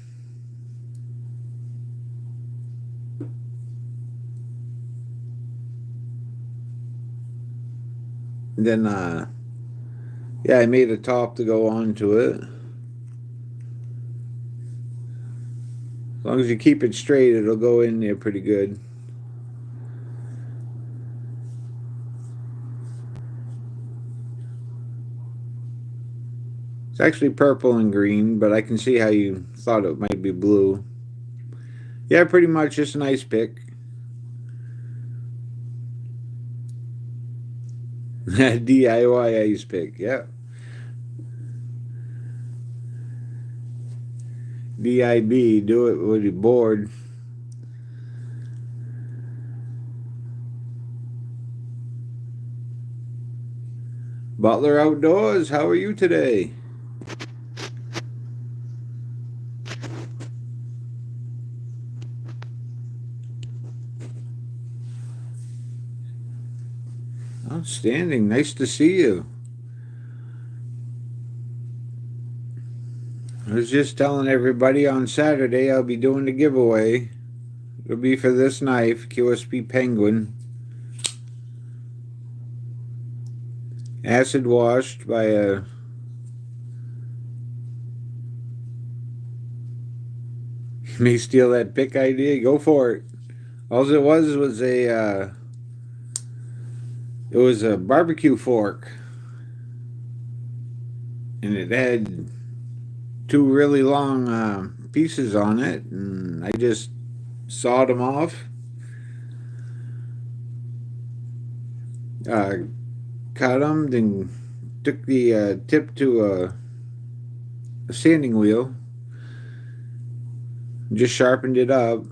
And then, yeah, I made a top to go onto it. As long as you keep it straight, it'll go in there pretty good. It's actually purple and green, but I can see how you thought it might be blue. Yeah, pretty much just an ice pick. DIY ice pick, yeah. DIB, do it when you're bored. Butler Outdoors, how are you today? Outstanding, nice to see you. I was just telling everybody on Saturday I'll be doing the giveaway. It'll be for this knife, QSP Penguin. Acid washed by a You may steal that pick idea, go for it. All it was a it was a barbecue fork. And it had 2 really long pieces on it, and I just sawed them off. Cut them, then took the tip to a sanding wheel, just sharpened it up.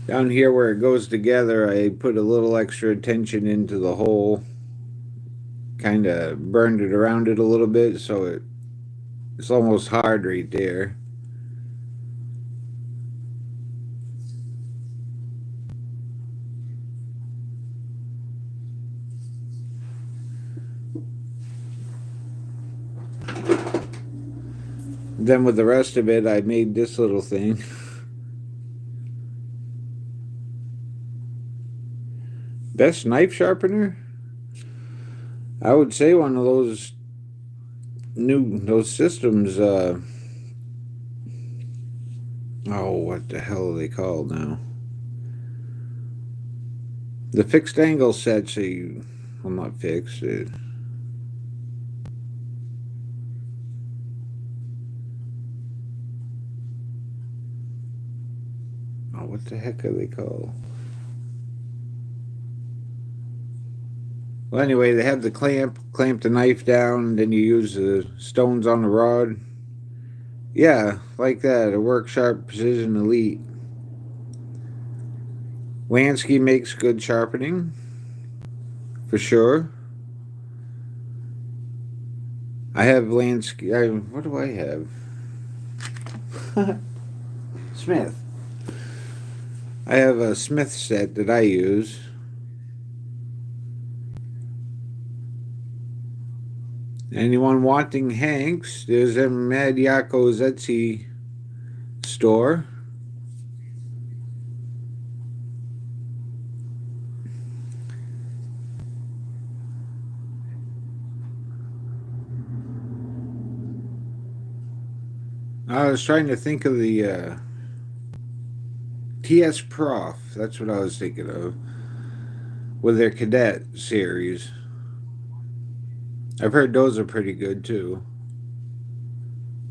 Down here where it goes together, I put a little extra attention into the hole. Kind of burned it around it a little bit, so it's almost hard right there. Then with the rest of it, I made this little thing. Best knife sharpener? I would say one of those systems, oh, what the hell are they called now? The fixed angle sets, well, not fixed. Oh, what the heck are they called? Well, anyway, they have the clamp the knife down, then you use the stones on the rod. Yeah, like that, a Work Sharp Precision Elite. Lansky makes good sharpening, for sure. I have Lansky, what do I have? Smith. I have a Smith set that I use. Anyone wanting Hanks, there's a Mad Yakko's Etsy store. I was trying to think of the TS Prof. That's what I was thinking of. With their cadet series. I've heard those are pretty good too.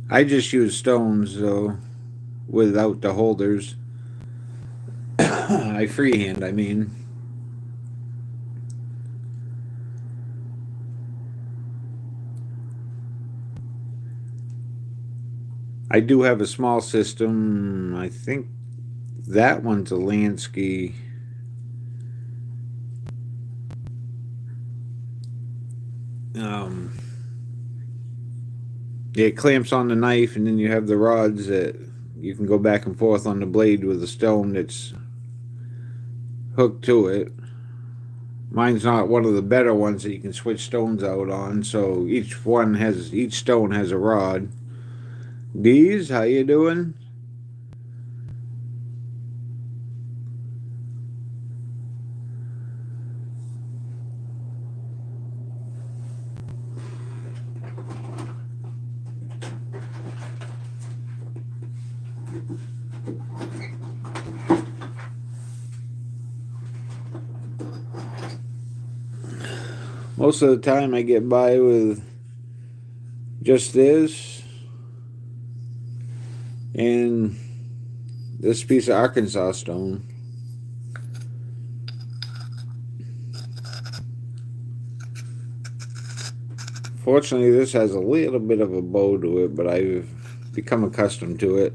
I just use stones though, without the holders. I freehand, I mean. I do have a small system. I think that one's a Lansky. Um, it clamps on the knife, and then you have the rods that you can go back and forth on the blade with a stone that's hooked to it. Mine's not one of the better ones that you can switch stones out on, so each stone has a rod. Deez, how you doing? Most of the time I get by with just this and this piece of Arkansas stone. Fortunately, this has a little bit of a bow to it, but I've become accustomed to it.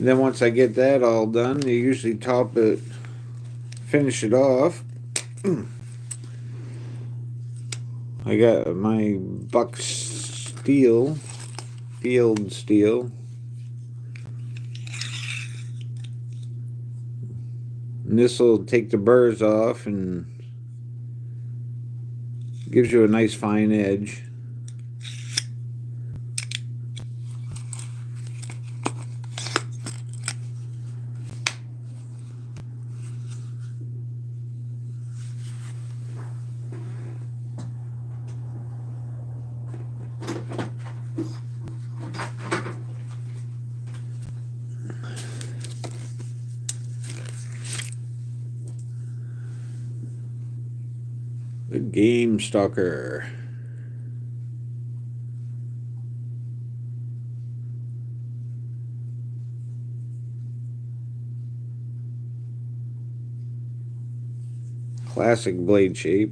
And then once I get that all done, you usually top it, finish it off. I got my buck steel, field steel. And this will take the burrs off and gives you a nice fine edge. The Game Stalker. Classic blade shape.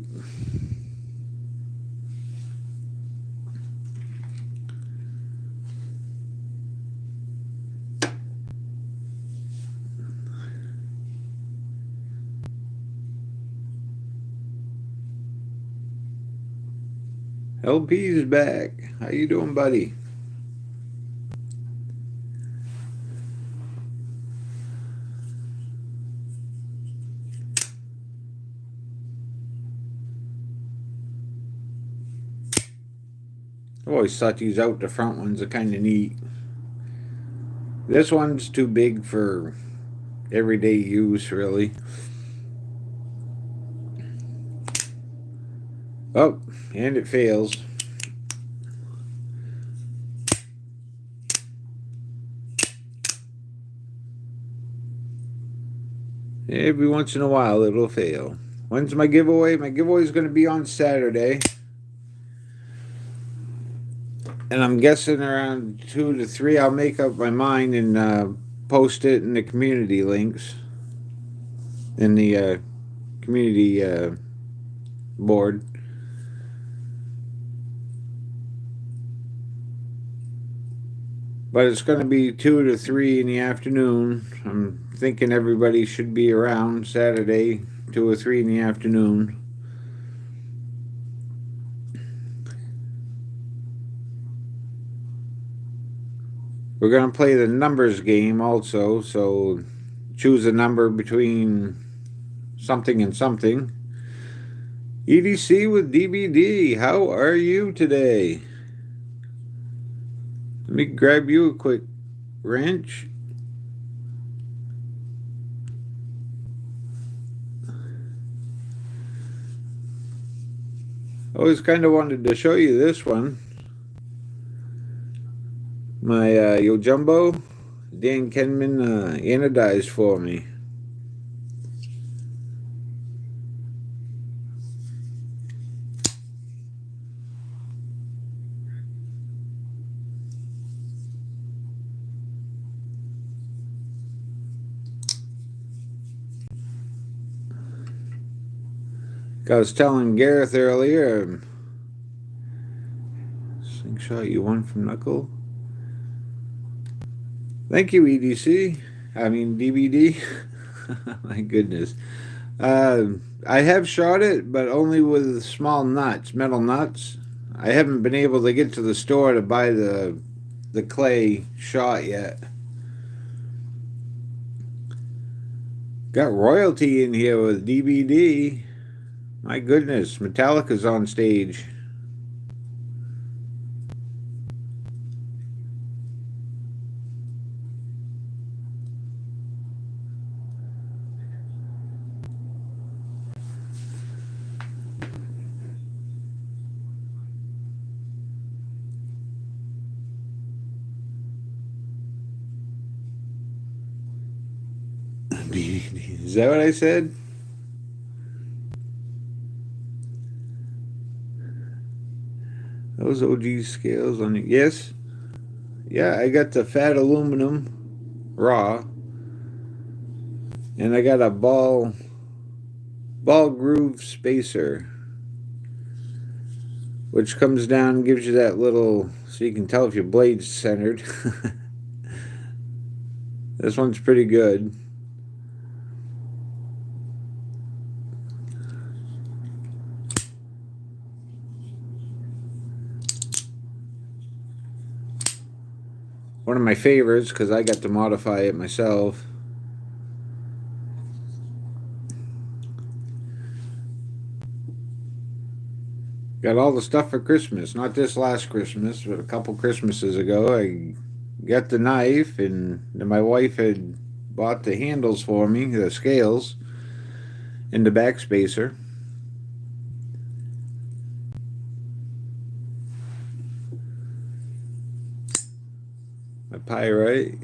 LP's back. How you doing, buddy? I always thought these out the front ones are kind of neat. This one's too big for everyday use, really. Oh, and it fails. Every once in a while it'll fail. When's my giveaway? My giveaway is going to be on Saturday. And I'm guessing around 2 to 3 I'll make up my mind and post it in the community links. In the community board. But it's going to be 2 to 3 in the afternoon. I'm thinking everybody should be around Saturday, 2 or 3 in the afternoon. We're going to play the numbers game also, so choose a number between something and something. EDC with DBD, how are you today? Let me grab you a quick wrench. I always kind of wanted to show you this one. My Yojumbo, Dan Kenman anodized for me. I was telling Gareth earlier, slingshot you won from Knuckle. Thank you, EDC. I mean, DVD. My goodness. I have shot it, but only with small nuts, metal nuts. I haven't been able to get to the store to buy the clay shot yet. Got royalty in here with DVD. My goodness, Metallica's on stage. Is that what I said? Those OG scales on it. Yes. Yeah, I got the fat aluminum raw. And I got a ball groove spacer, which comes down and gives you that little, so you can tell if your blade's centered. This one's pretty good. One of my favorites because I got to modify it myself. Got all the stuff for Christmas. Not this last Christmas, but a couple Christmases ago. I got the knife, and my wife had bought the handles for me, the scales, and the backspacer. My pyrite.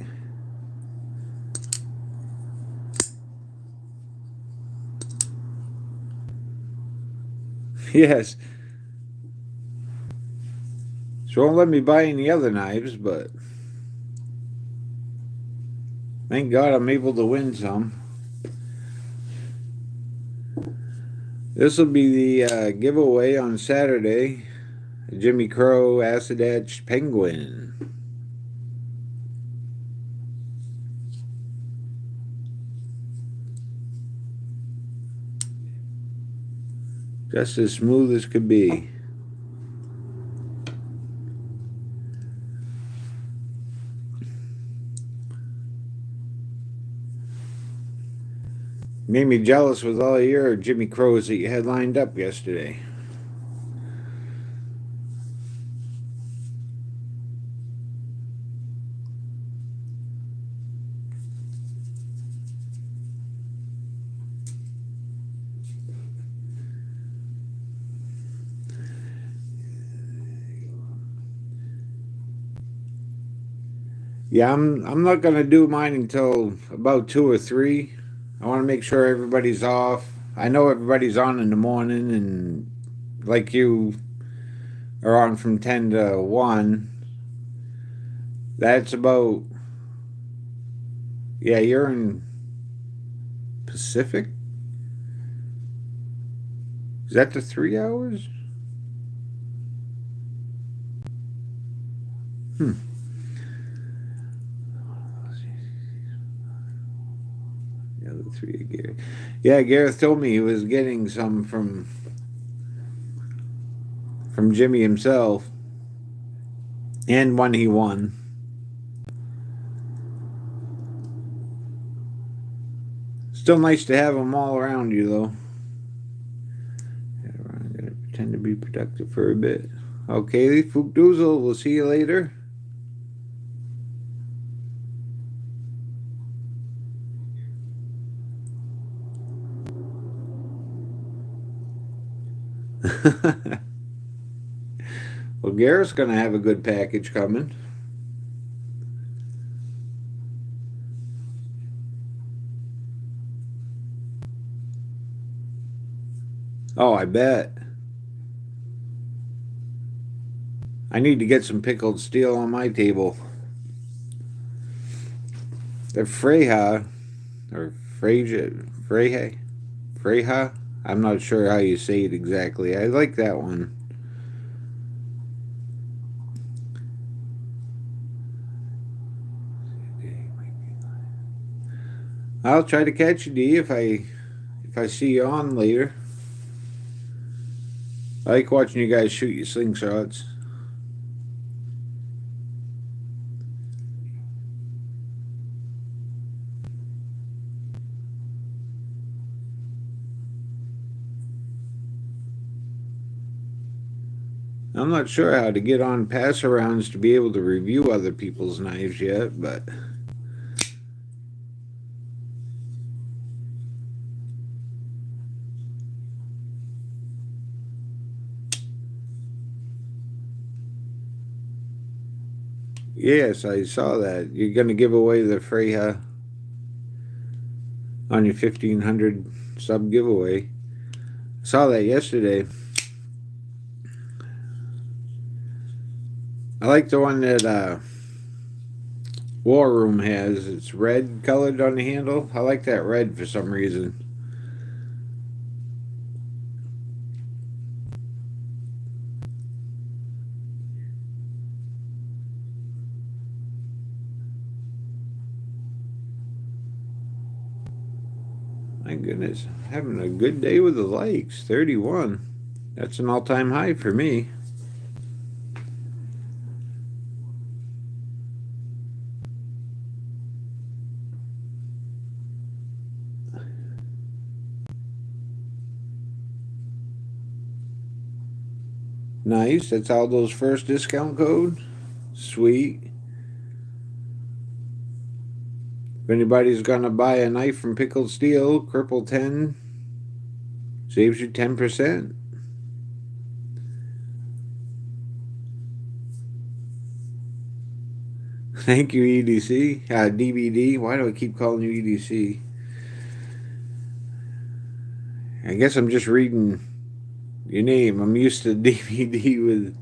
Yes. She won't let me buy any other knives, but thank God I'm able to win some. This will be the giveaway on Saturday. Jimmy Crow Acid Etch Penguin. Just as smooth as could be. Made me jealous with all your Jimmy Crows that you had lined up yesterday. Yeah, I'm not gonna do mine until about 2 or 3. I want to make sure everybody's off. I know everybody's on in the morning, and like you are on from 10 to 1. That's about, yeah, you're in Pacific? Is that the 3 hours? Hmm. The other three, Gareth. Yeah, Gareth told me he was getting some from Jimmy himself, and one he won. Still nice to have them all around you, though. I'm going to pretend to be productive for a bit. Okay, Fook Doozle, we'll see you later. Well, Garrett's going to have a good package coming. Oh, I bet. I need to get some pickled steel on my table. The Freja, or Freja. I'm not sure how you say it exactly. I like that one. I'll try to catch you, D, if I see you on later. I like watching you guys shoot your slingshots. I'm not sure how to get on pass-arounds to be able to review other people's knives yet, but... Yes, I saw that. You're going to give away the Freya on your 1,500 sub giveaway. Saw that yesterday. I like the one that War Room has. It's red colored on the handle. I like that red for some reason. My goodness, having a good day with the likes. 31. That's an all-time high for me. Nice. That's all those first discount code. Sweet. If anybody's gonna buy a knife from Pickled Steel, Cripple 10 saves you 10%. Thank you, EDC. DVD. Why do I keep calling you EDC? I guess I'm just reading your name. I'm used to DVD with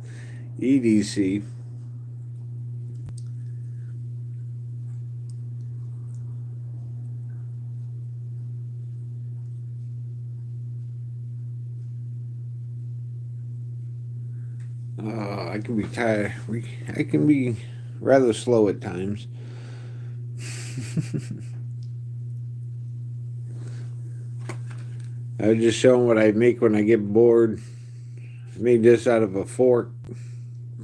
EDC. I can be tired. I can be rather slow at times. I was just showing what I make when I get bored. I made this out of a fork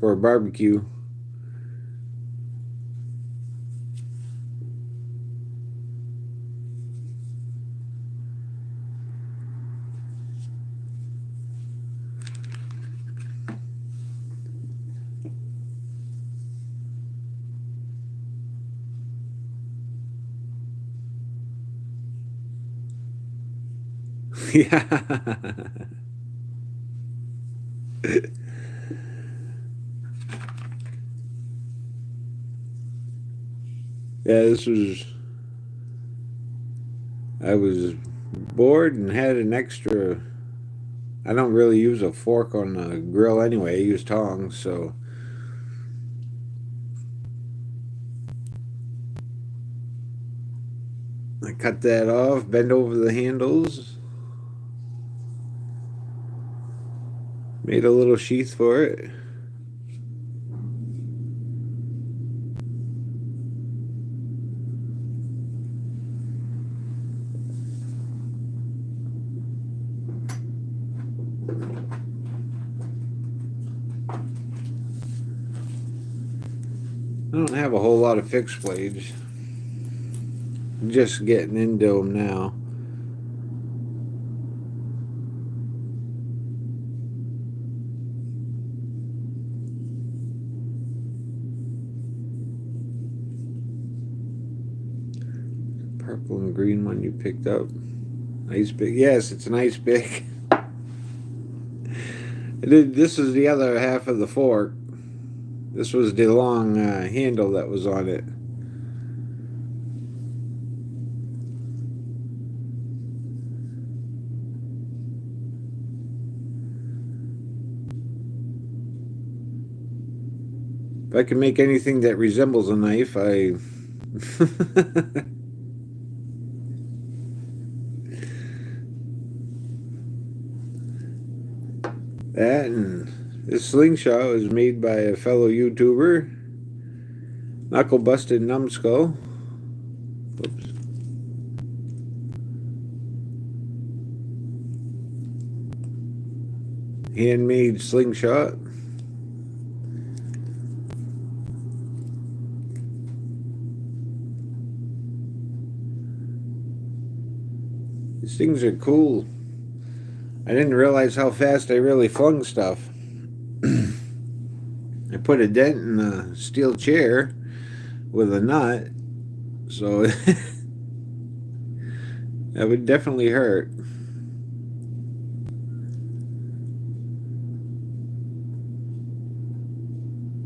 for a barbecue. Yeah. Yeah, this was. I was bored and had an extra. I don't really use a fork on the grill anyway. I use tongs, so. I cut that off, bend over the handles, made a little sheath for it. I don't have a whole lot of fixed blades. I'm just getting into them now. purple and green one you picked up. Nice big. Yes, it's a nice big. This is the other half of the fork. This was the long handle that was on it. If I can make anything that resembles a knife, I... That and this slingshot was made by a fellow YouTuber, Knuckle Busted Numbskull. Oops. Handmade slingshot. These things are cool. I didn't realize how fast I really flung stuff. I put a dent in a steel chair with a nut, so that would definitely hurt.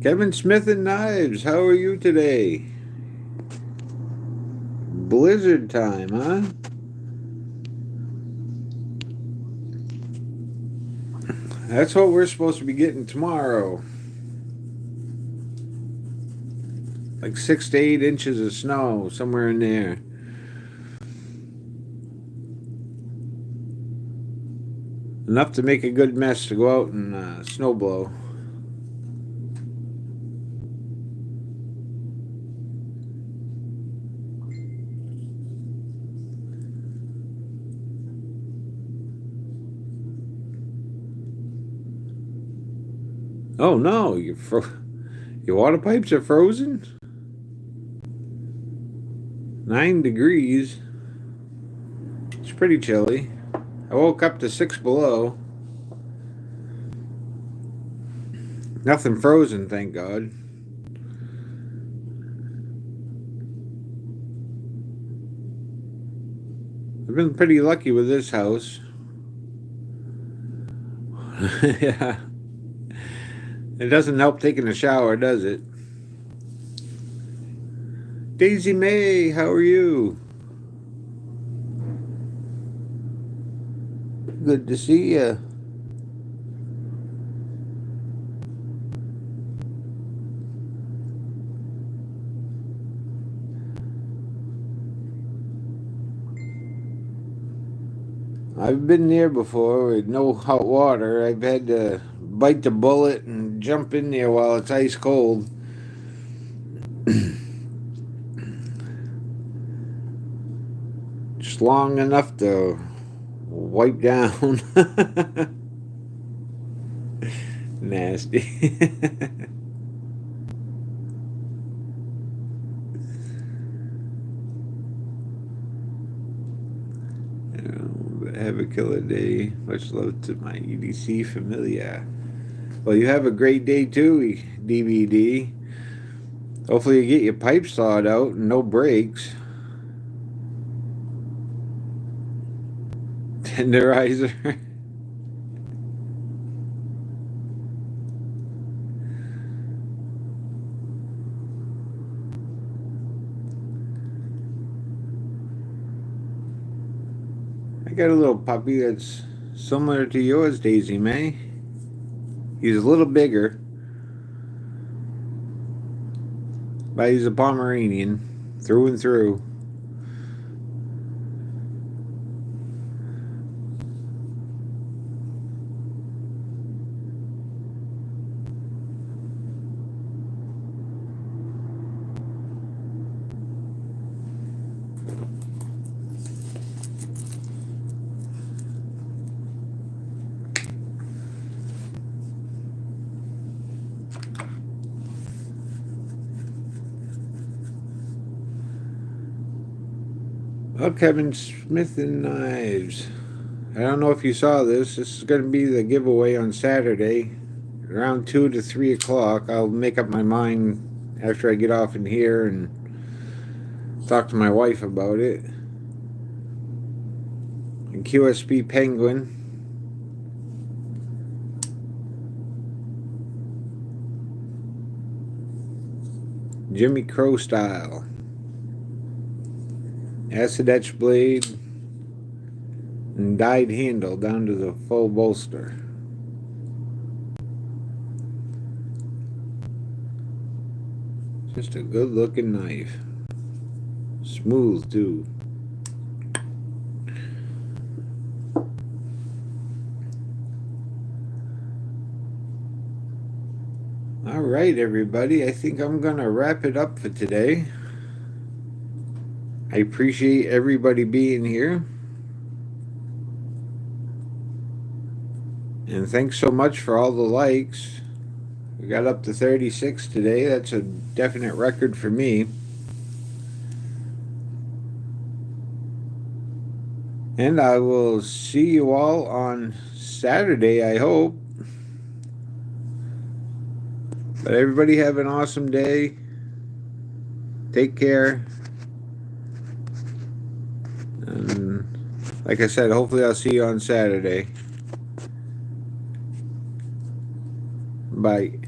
Kevin Smith and Knives, how are you today? Blizzard time, huh? That's what we're supposed to be getting tomorrow. Like 6 to 8 inches of snow, somewhere in there. Enough to make a good mess to go out and snow blow. Oh no, your water pipes are frozen? 9 degrees. It's pretty chilly. I woke up to 6 below. Nothing frozen, thank God. I've been pretty lucky with this house. Yeah. It doesn't help taking a shower, does it? Daisy May, how are you? Good to see you. I've been there before with no hot water. I've had to bite the bullet and jump in there while it's ice cold. Just long enough to wipe down. Nasty. Have a killer day. Much love to my EDC familia. Well, you have a great day too, DVD. Hopefully you get your pipes thawed out and no breaks. Tenderizer. I got a little puppy that's similar to yours, Daisy May. He's a little bigger, but he's a Pomeranian through and through. Well, Kevin Smith and Knives. I don't know if you saw this. This is going to be the giveaway on Saturday, around 2 to 3 o'clock. I'll make up my mind after I get off in here and talk to my wife about it. QSP Penguin. Jimmy Crow style. Acid etch blade and dyed handle down to the full bolster. Just a good looking knife. Smooth too. All right, everybody. I think I'm going to wrap it up for today. I appreciate everybody being here. And thanks so much for all the likes. We got up to 36 today. That's a definite record for me. And I will see you all on Saturday, I hope. But everybody have an awesome day. Take care. And like I said, hopefully I'll see you on Saturday. Bye.